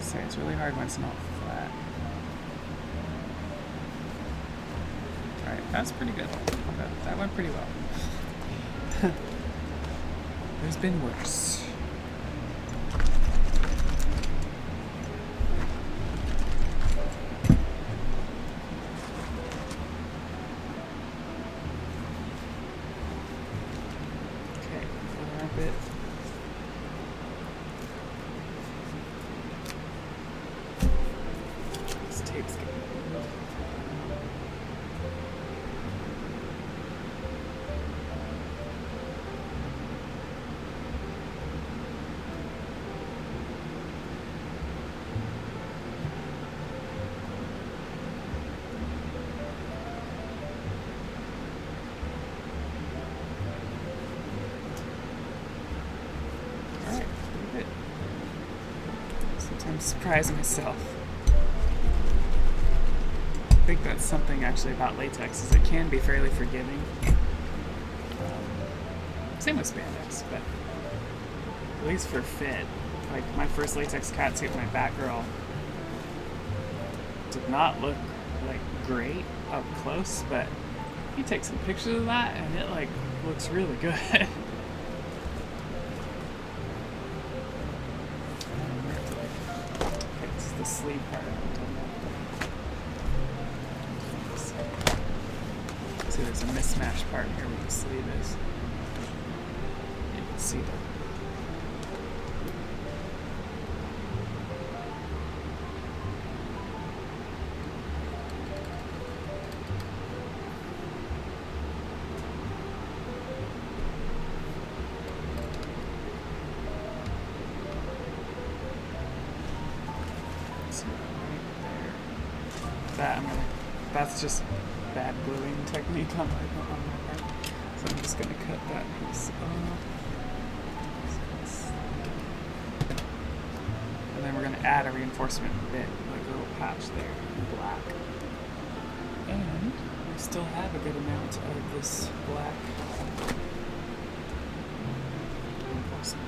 Say it's really hard when it's not flat. Alright, that's pretty good. That went pretty well. There's been worse. Okay, a bit. Tape's good. Alright, pretty good. Sometimes surprise myself. I think that's something actually about latex, is it can be fairly forgiving. Same with spandex, but at least for fit. Like my first latex catsuit, my Batgirl, did not look like great up close, but you take some pictures of that and it like looks really good. Okay, this is the sleeve part. See, there's a mismatched part here where the sleeve is. You can see that. So right there. That's just bad gluing technique on my part. So I'm just going to cut that piece off. And then we're going to add a reinforcement bit, like a little patch there in black. And We still have a good amount of this black reinforcement.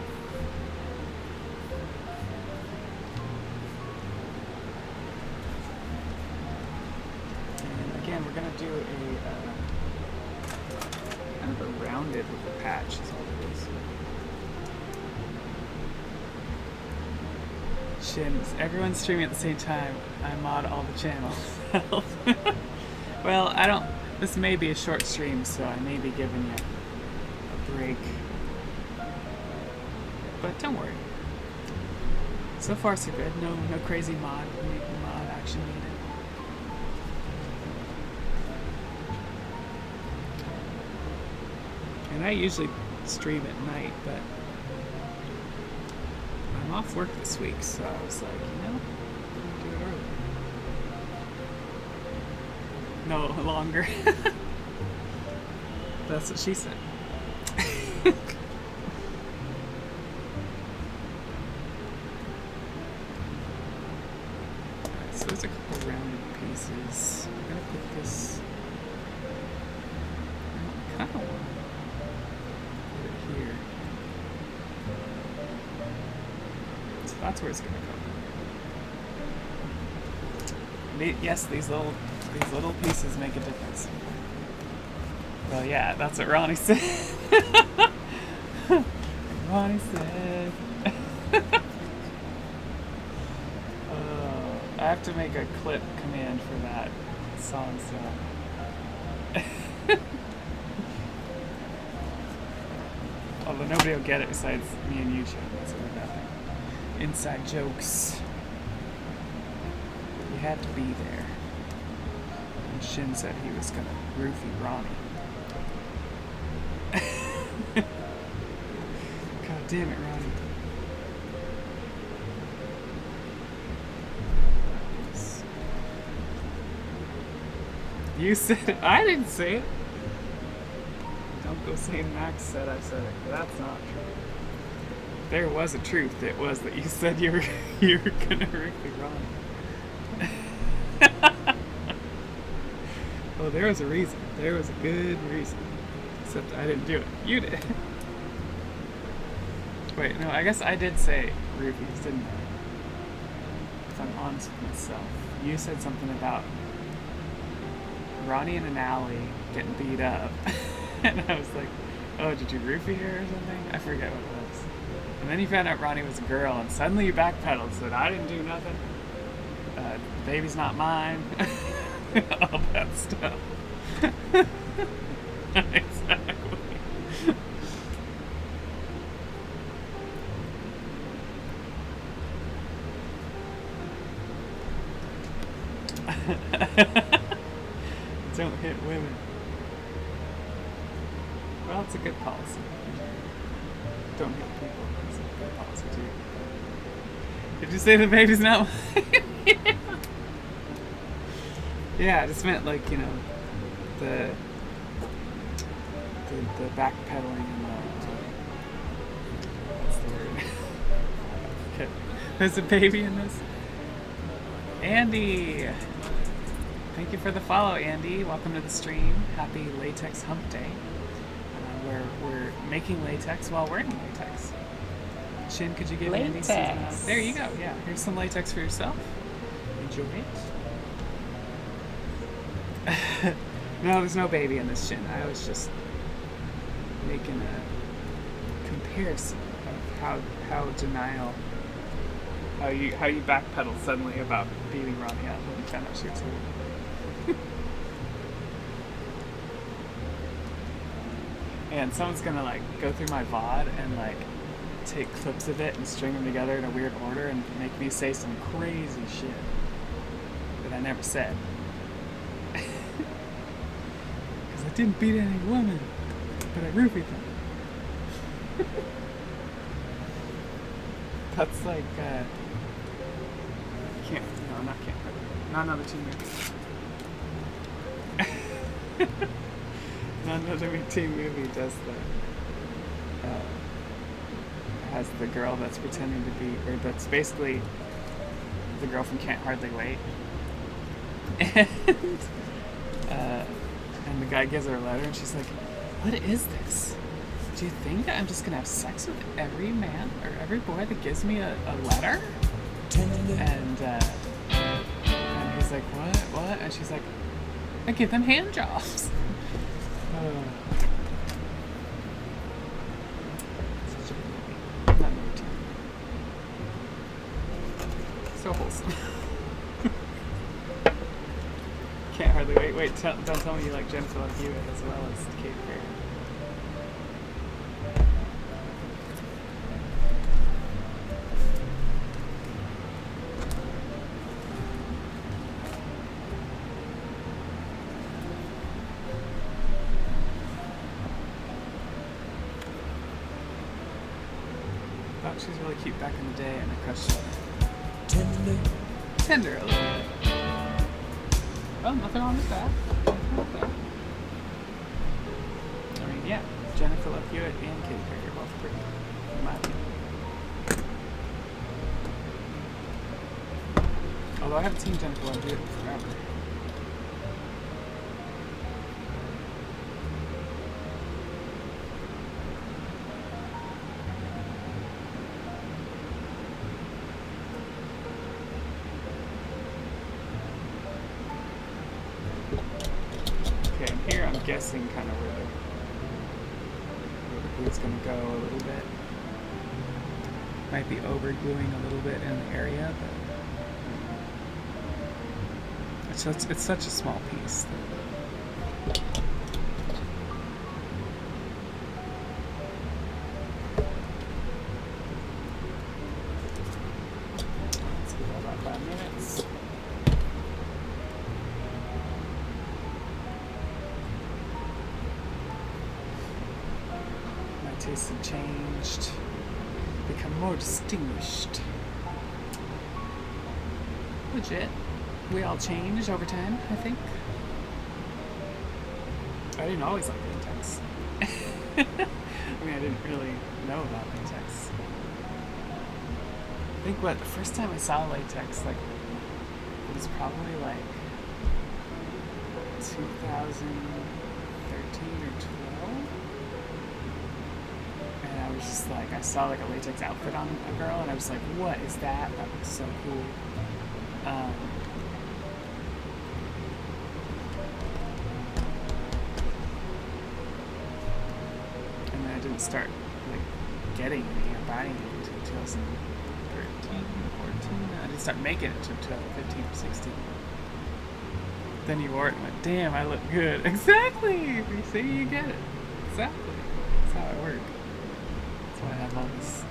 And again, we're going to do a kind of a rounded with a patch is all it is. Shims, everyone's streaming at the same time. I mod all the channels. Well, I don't. This may be a short stream, so I may be giving you a break. But don't worry. So far, so good. No crazy mod action needed. And I usually stream at night, but I'm off work this week, so I was like, you know, I'm gonna do it early. No, longer. That's what she said. Alright, so there's a couple rounded pieces. I'm gonna put this. I kind of want to put it here. So that's where it's gonna go. Yes, these little pieces make a difference. Well, yeah, that's what Ronnie said. Ronnie said. I have to make a clip command for that song, so. Although nobody will get it besides me and you, Shin. That's what we're having. Inside jokes. You had to be there. And Shin said he was gonna roofie Ronnie. God damn it, Ronnie. You said it. I didn't say it. Don't go saying Max said I said it. That's not true. There was a truth. It was that you said you were gonna roofie Ronnie. Well, there was a reason. There was a good reason. Except I didn't do it. You did. Wait, no, I guess I did say roofies, didn't I? If I'm honest with myself. You said something about Ronnie in an alley getting beat up. And I was like, oh, did you roofie her or something? I forget what it was. And then you found out Ronnie was a girl, and suddenly you backpedaled, said, I didn't do nothing. The baby's not mine. All that stuff. Exactly. Don't hit women. Well, it's a good policy. Don't hit people. It's a good policy too. Did you say the baby's not mine? Yeah, I just meant like, you know, the backpedaling and what's the word? Okay. There's a baby in this. Andy! Thank you for the follow, Andy. Welcome to the stream. Happy Latex Hump Day. We're making latex while wearing latex. Shin, could you give Andy some? There you go. Yeah, here's some latex for yourself. Enjoy it. No, there's no baby in this, Shin. I was just making a comparison of how denial, how you backpedal suddenly about beating Ronnie up when you found out she was a woman. And someone's gonna like go through my VOD and like take clips of it and string them together in a weird order and make me say some crazy shit that I never said. Because I didn't beat any woman, but I roofied them. That's like, not another teen movie. Not another teen movie does that. Has the girl that's pretending to be, or that's basically the girl from Can't Hardly Wait. And And the guy gives her a letter, and she's like, "What is this? Do you think that I'm just gonna have sex with every man or every boy that gives me a letter?" And he's like, "What?" And she's like, "I give them hand jobs." Such a good movie. Not number 2. So wholesome. Can't hardly wait. Wait, don't tell me you like Jennifer Love Hewitt as well as Kate Perry. Thought she was really cute back in the day, and I crushed her. Tender a little bit. Well, nothing wrong with that. I mean, yeah, Jennifer Love Hewitt and Katy Perry are both pretty, in my opinion. Although I haven't seen Jennifer Love Hewitt forever. Okay, and here I'm guessing kind of where the glue's going to go a little bit. Might be over gluing a little bit in the area, but it's such a small piece. Let's give that about 5 minutes. My tastes have changed, become more distinguished. Legit. We all change over time, I think. I didn't always like latex. I mean, I didn't really know about latex. I think the first time I saw latex, like, it was probably like 2013 or 12. And I was just like, I saw like a latex outfit on a girl, and I was like, what is that? That looks so cool. And then I didn't start like getting any or buying it until 2013, 14. I didn't start making it until 2015 or 16. Then you wore it and went, damn, I look good. Exactly! You see, you get it. Exactly. That's how I work. That's why I have all these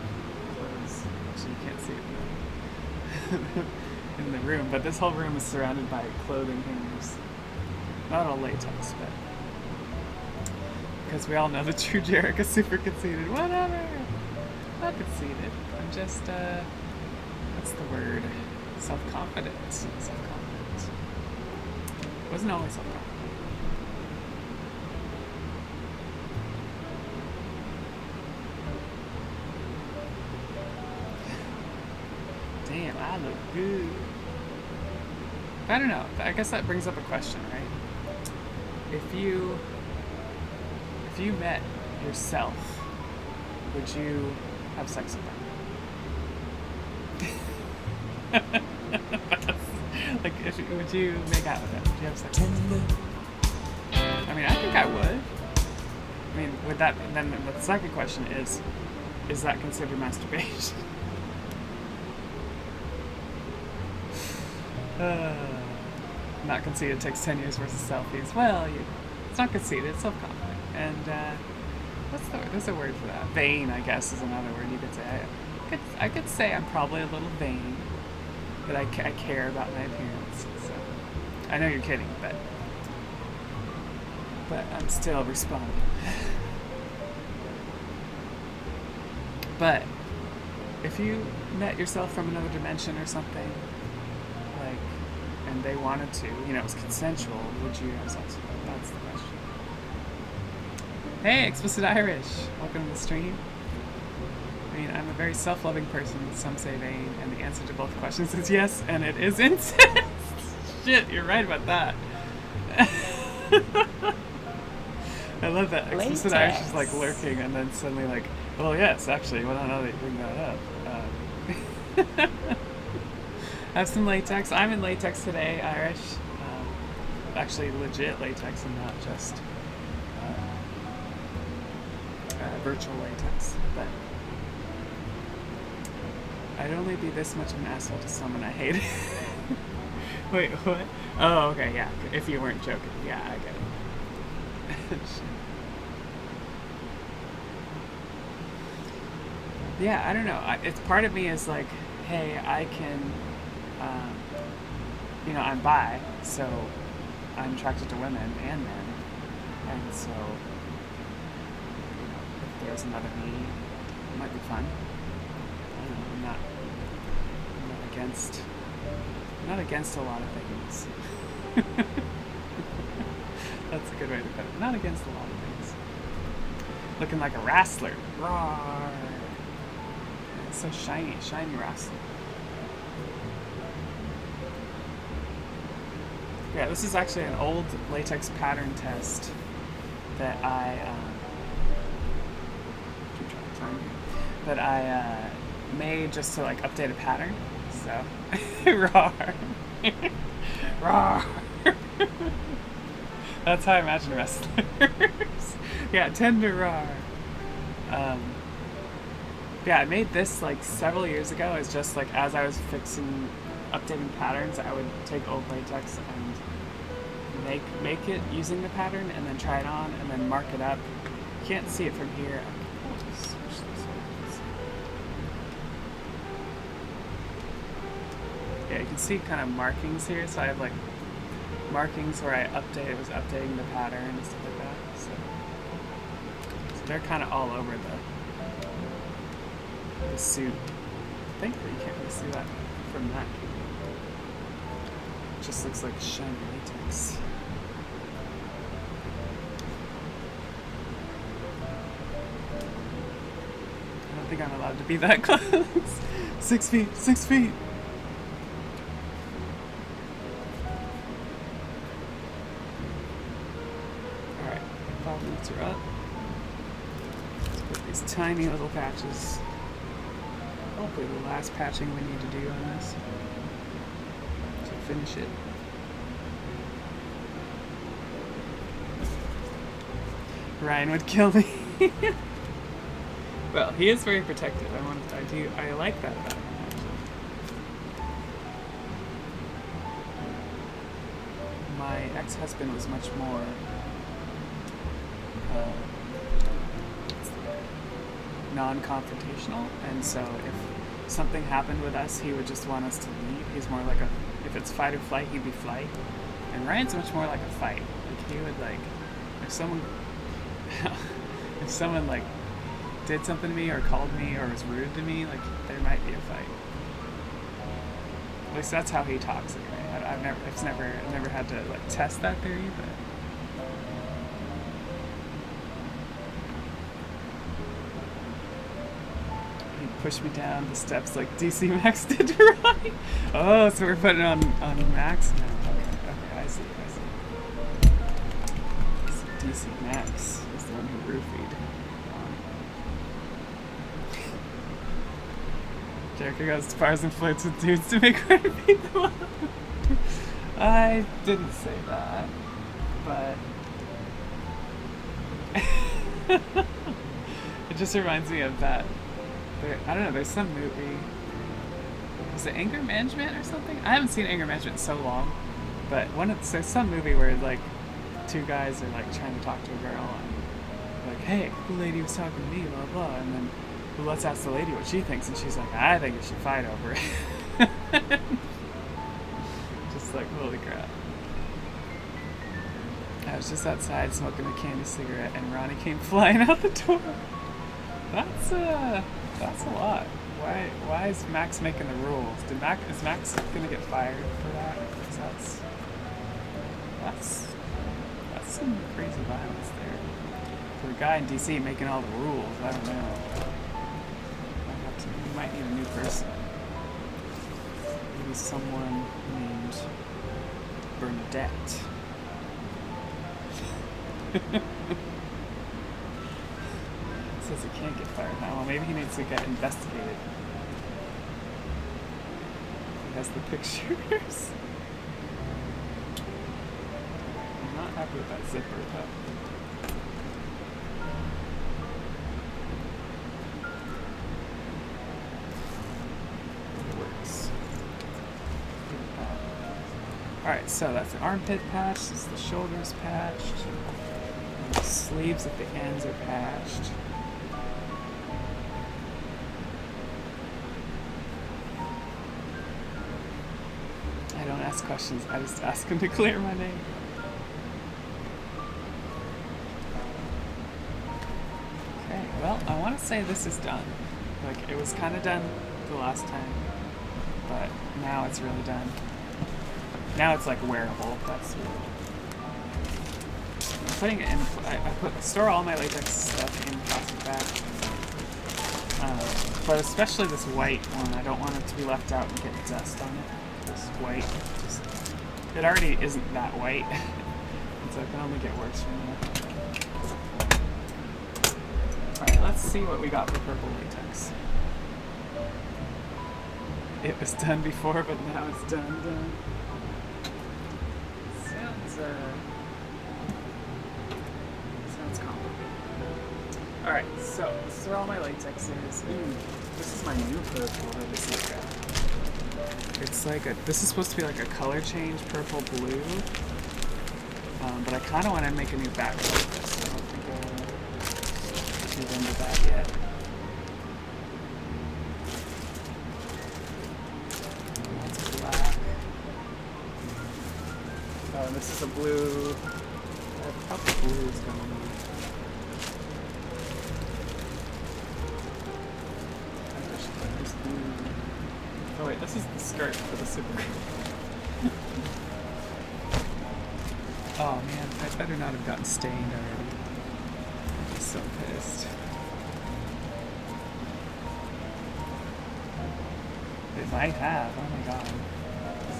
clothes. Actually, you can't see it in the room, but this whole room is surrounded by clothing hangers. Not all latex, but because we all know the true Jarek is super conceited. Whatever! Not conceited. I'm just, what's the word? Self-confident. Self-confident. Wasn't always self-confident. Damn, I look good. I don't know. I guess that brings up a question, right? If you met yourself, would you have sex with them? Like, would you make out with them? Would you have sex with them? I mean, I think I would. I mean, would that? And then the second question is that considered masturbation? Not conceited takes 10 years worth of selfies. Well, it's not conceited, it's self-confident. And what's the word? There's a word for that. Vain, I guess, is another word you could say. I could say I'm probably a little vain, that I care about my appearance. So I know you're kidding, but I'm still responding. But if you met yourself from another dimension or something, like, and they wanted to, it was consensual, would you have sex with them? That's the question. Hey, Explicit Irish! Welcome to the stream. I mean, I'm a very self-loving person, some say vain, and the answer to both questions is yes, and it is incest! Shit, you're right about that. I love that. Explicit Irish is like Latex. lurking, and then suddenly like, well, yes, actually, well, now that you bring that up, I have some latex. I'm in latex today, Irish. Actually, legit latex, and not just virtual latex. But I'd only be this much of an asshole to someone I hated. Wait, what? Oh, okay, yeah. If you weren't joking, yeah, I get it. Yeah, I don't know. It's part of me is like, hey, I can, I'm bi, so I'm attracted to women and men, and so, if there's another me, it might be fun. I don't know. I'm not against a lot of things. That's a good way to put it. Not against a lot of things. Looking like a wrestler. Roar. It's so shiny wrestler. Yeah, this is actually an old latex pattern test that I made just to like update a pattern. So, roar, roar. That's how I imagine wrestlers. Yeah, tender roar. Yeah, I made this like several years ago. It's just like as I was updating patterns, I would take old latex and make it using the pattern, and then try it on, and then mark it up. You can't see it from here. Yeah, you can see kind of markings here. So I have like markings where I was updating the pattern and stuff like that. So they're kind of all over the suit. Thankfully, you can't really see that from that. It just looks like shiny latex. I don't think I'm allowed to be that close. 6 feet, 6 feet. Alright, 5 minutes are up. Let's put these tiny little patches. Hopefully the last patching we need to do on this to finish it. Ryan would kill me. Well, he is very protective. I like that about him, actually. My ex-husband was much more non-confrontational, and so if something happened with us, he would just want us to leave. He's more like if it's fight or flight, he'd be flight. And Ryan's much more like a fight. Like he would like, if someone like did something to me or called me or was rude to me, like there might be a fight. At least that's how he talks anyway. I've never had to like test that theory, but. Push me down the steps like DC Max did to Ronnie. Oh, so we're putting it on Max now. Okay, I see. So DC Max is the one who roofied. Jericho goes to bars and flirts with dudes to make her beat them up. I didn't say that, but it just reminds me of that. I don't know, there's some movie. Is it Anger Management or something? I haven't seen Anger Management in so long. But there's some movie where like two guys are like trying to talk to a girl and like, hey, the lady was talking to me, blah blah, and then well, let's ask the lady what she thinks, and she's like, I think we should fight over it. Just like, holy crap. I was just outside smoking a candy cigarette and Ronnie came flying out the door. That's a lot. Why is Max making the rules? Is Max gonna get fired for that? Because that's some crazy violence there. For a guy in DC making all the rules, I don't know. We might need a new person. Maybe someone named Bernadette. Can't get fired now. Well, maybe he needs to get investigated. He has the pictures. I'm not happy with that zipper, but... Alright, so that's the armpit patch, this is the shoulders patched, and the sleeves at the ends are patched. I don't ask questions, I just ask him to clear my name. Okay, well, I want to say this is done. Like, it was kind of done the last time, but now it's really done. Now it's like wearable. That's really. I'm putting it in. I store all my latex stuff in plastic bags, but especially this white one. I don't want it to be left out and get dust on it. This white, it already isn't that white, and so it can only get worse from there. All right, let's see what we got for purple latex. It was done before, but now it's done. Sounds complicated. Alright, so this is where all my latex is. This is my new purple. This is it's like a, this is supposed to be like a color change, purple blue. But I kind of want to make a new background with this. I don't think I'll get into that yet. That's black. This is a blue. How the blue is going on? Oh wait, this is the skirt for the super. Oh man, I better not have gotten stained already. I'm so pissed. It might have. Oh my god.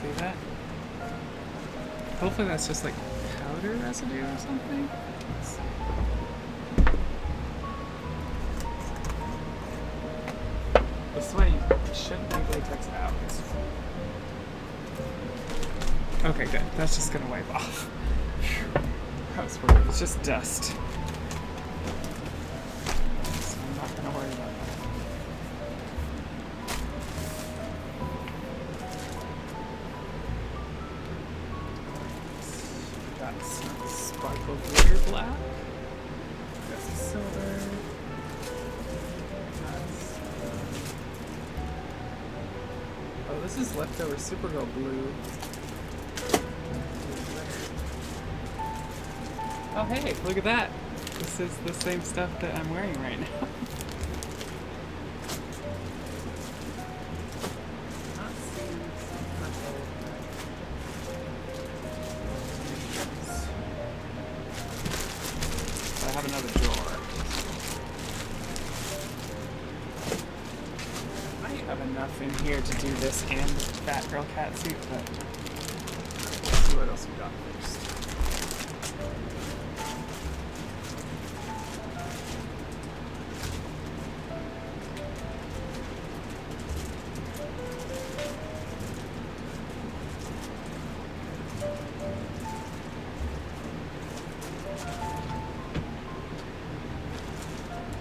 See that? Hopefully that's just like powder residue or something. Let's see. This way you shouldn't leave latex out. Okay, good. That's just gonna wipe off. That was worried. It's just dust. So I'm not gonna worry about that. Sparkle glitter black. Got some silver. Oh, this is leftover Supergirl blue. Oh hey, look at that. This is the same stuff that I'm wearing right now. In here to do this and the Batgirl cat suit, but let's see what else we got first.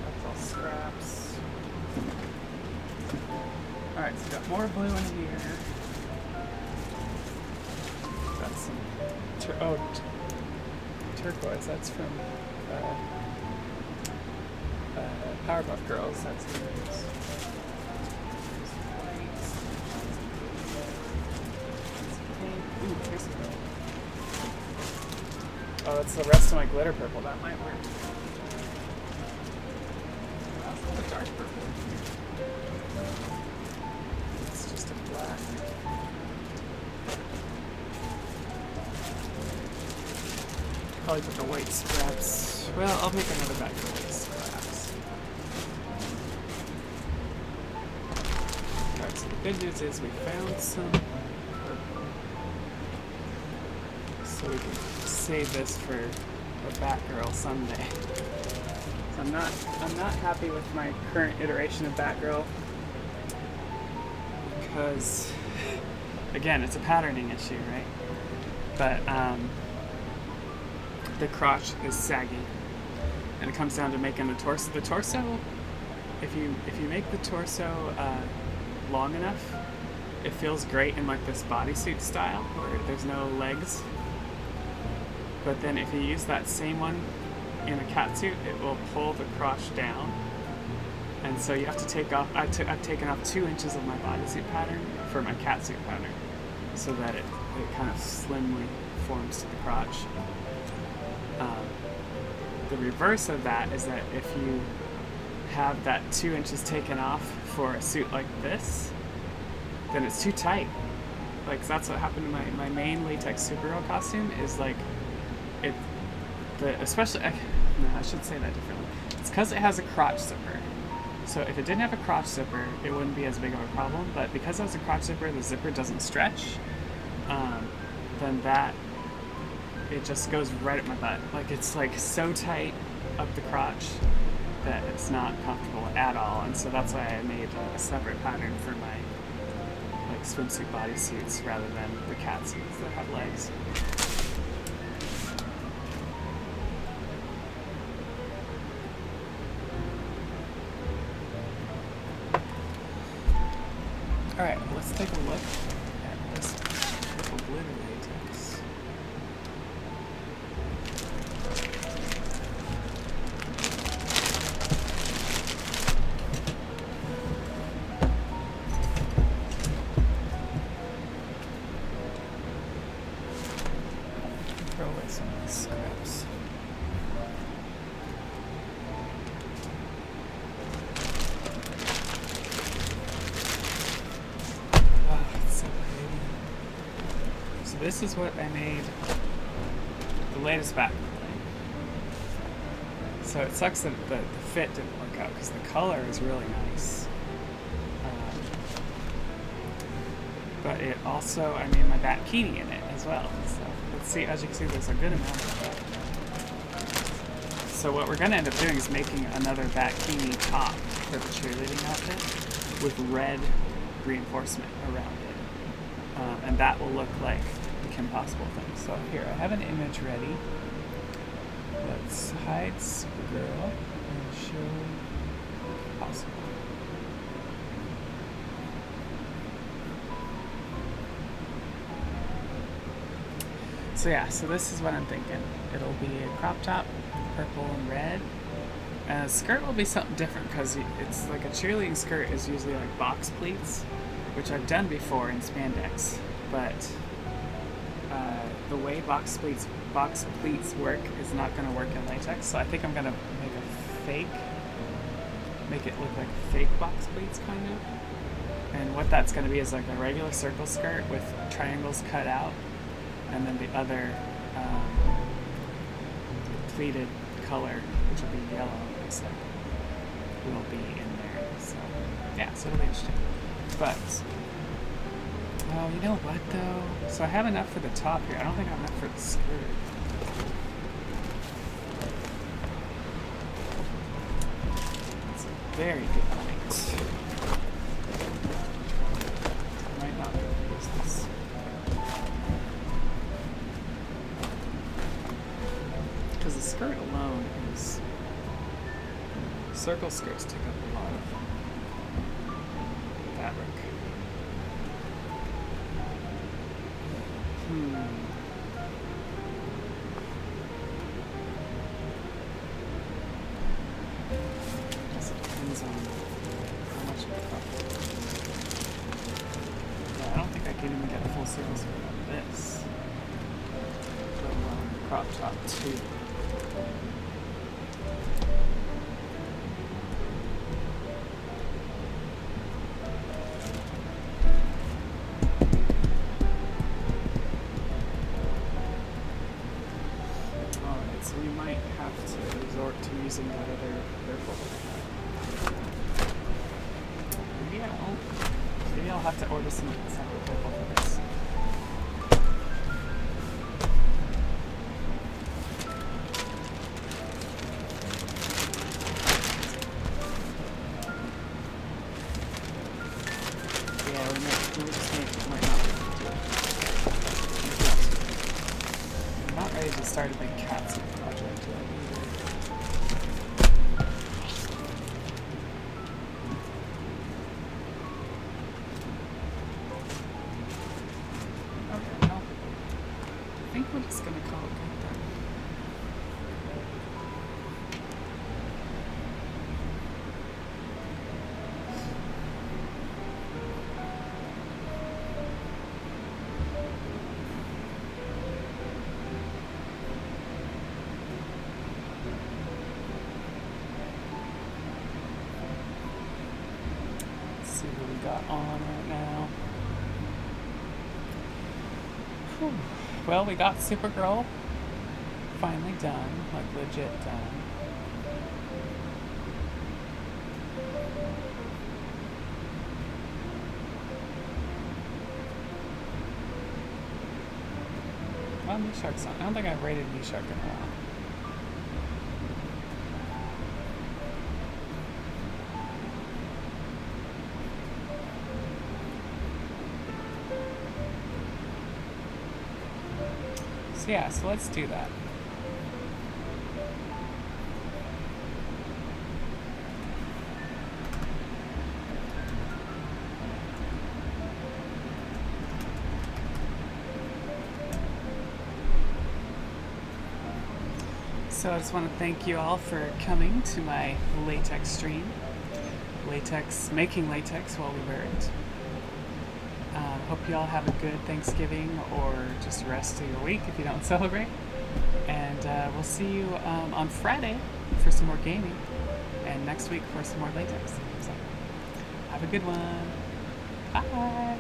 That's all scraps. Alright, so we got more blue in here. Got some turquoise. That's from Powerpuff Girls. That's nice. Ooh, here's some purple. Oh, that's the rest of my glitter purple. That might work. That's a dark purple. Black. Probably put the white scraps. Well, I'll make another bag of white scraps. Alright, so the good news is we found some purple. So we can save this for a Batgirl someday. So I'm not happy with my current iteration of Batgirl because, again, it's a patterning issue, right? But the crotch is saggy, and it comes down to making the torso. The torso, if you make the torso long enough, it feels great in like this bodysuit style where there's no legs. But then if you use that same one in a catsuit, it will pull the crotch down, and so you have to take off. I've taken off 2 inches of my bodysuit pattern for my catsuit pattern, so that it kind of slimly forms to the crotch. The reverse of that is that if you have that 2 inches taken off for a suit like this, then it's too tight. Like, that's what happened to my main latex Supergirl costume. Is like especially I should say that differently. It's because it has a crotch zipper. So if it didn't have a crotch zipper, it wouldn't be as big of a problem. But because it has a crotch zipper, the zipper doesn't stretch. Then it just goes right at my butt. Like, it's like so tight up the crotch that it's not comfortable at all. And so that's why I made a separate pattern for my like swimsuit bodysuits rather than the catsuits that have legs. Alright, let's take a look at this purple glitter latex. Throw away some of these scraps. This is what I made the latest Batgirl thing. So it sucks that the fit didn't work out because the color is really nice. But it also, I made my Batkini in it as well. So let's see, as you can see, there's a good amount of that. So what we're going to end up doing is making another Batkini top for the cheerleading outfit with red reinforcement around it. And that will look like the Kim Possible thing. So here, I have an image ready. Let's hide Supergirl and show Possible. So yeah, so this is what I'm thinking. It'll be a crop top, purple and red. And the skirt will be something different because it's like a cheerleading skirt is usually like box pleats, which I've done before in spandex, but the way box pleats work is not going to work in latex, so I think I'm going to make it look like fake box pleats, kind of. And what that's going to be is like a regular circle skirt with triangles cut out, and then the other pleated color, which will be yellow, looks like, will be in there. So yeah, so it'll be interesting. But oh, you know what though? So I have enough for the top here. I don't think I have enough for the skirt. That's a very good point. I might not be able to use this. Because the skirt alone is... Circle skirts take up a lot of fabric. Guess it depends on how much of a crop. Yeah, I don't think I can even get a full circle skirt out of this. Let alone crop top too. So you might have to resort to using that other purple. Maybe I'll have to order some separate purple for this. they just started the CATSU project yet either. Okay, well, I think we're just gonna call it good then. Let's see what we got on right now. Whew. Well, we got Supergirl finally done, like legit done. Well, Knee Shark's on. I don't think I've rated Knee Shark in a while. So yeah, so let's do that. So I just want to thank you all for coming to my latex stream. Making latex while we wear it. Hope you all have a good Thanksgiving or just the rest of your week if you don't celebrate. And we'll see you on Friday for some more gaming and next week for some more latex. So have a good one. Bye.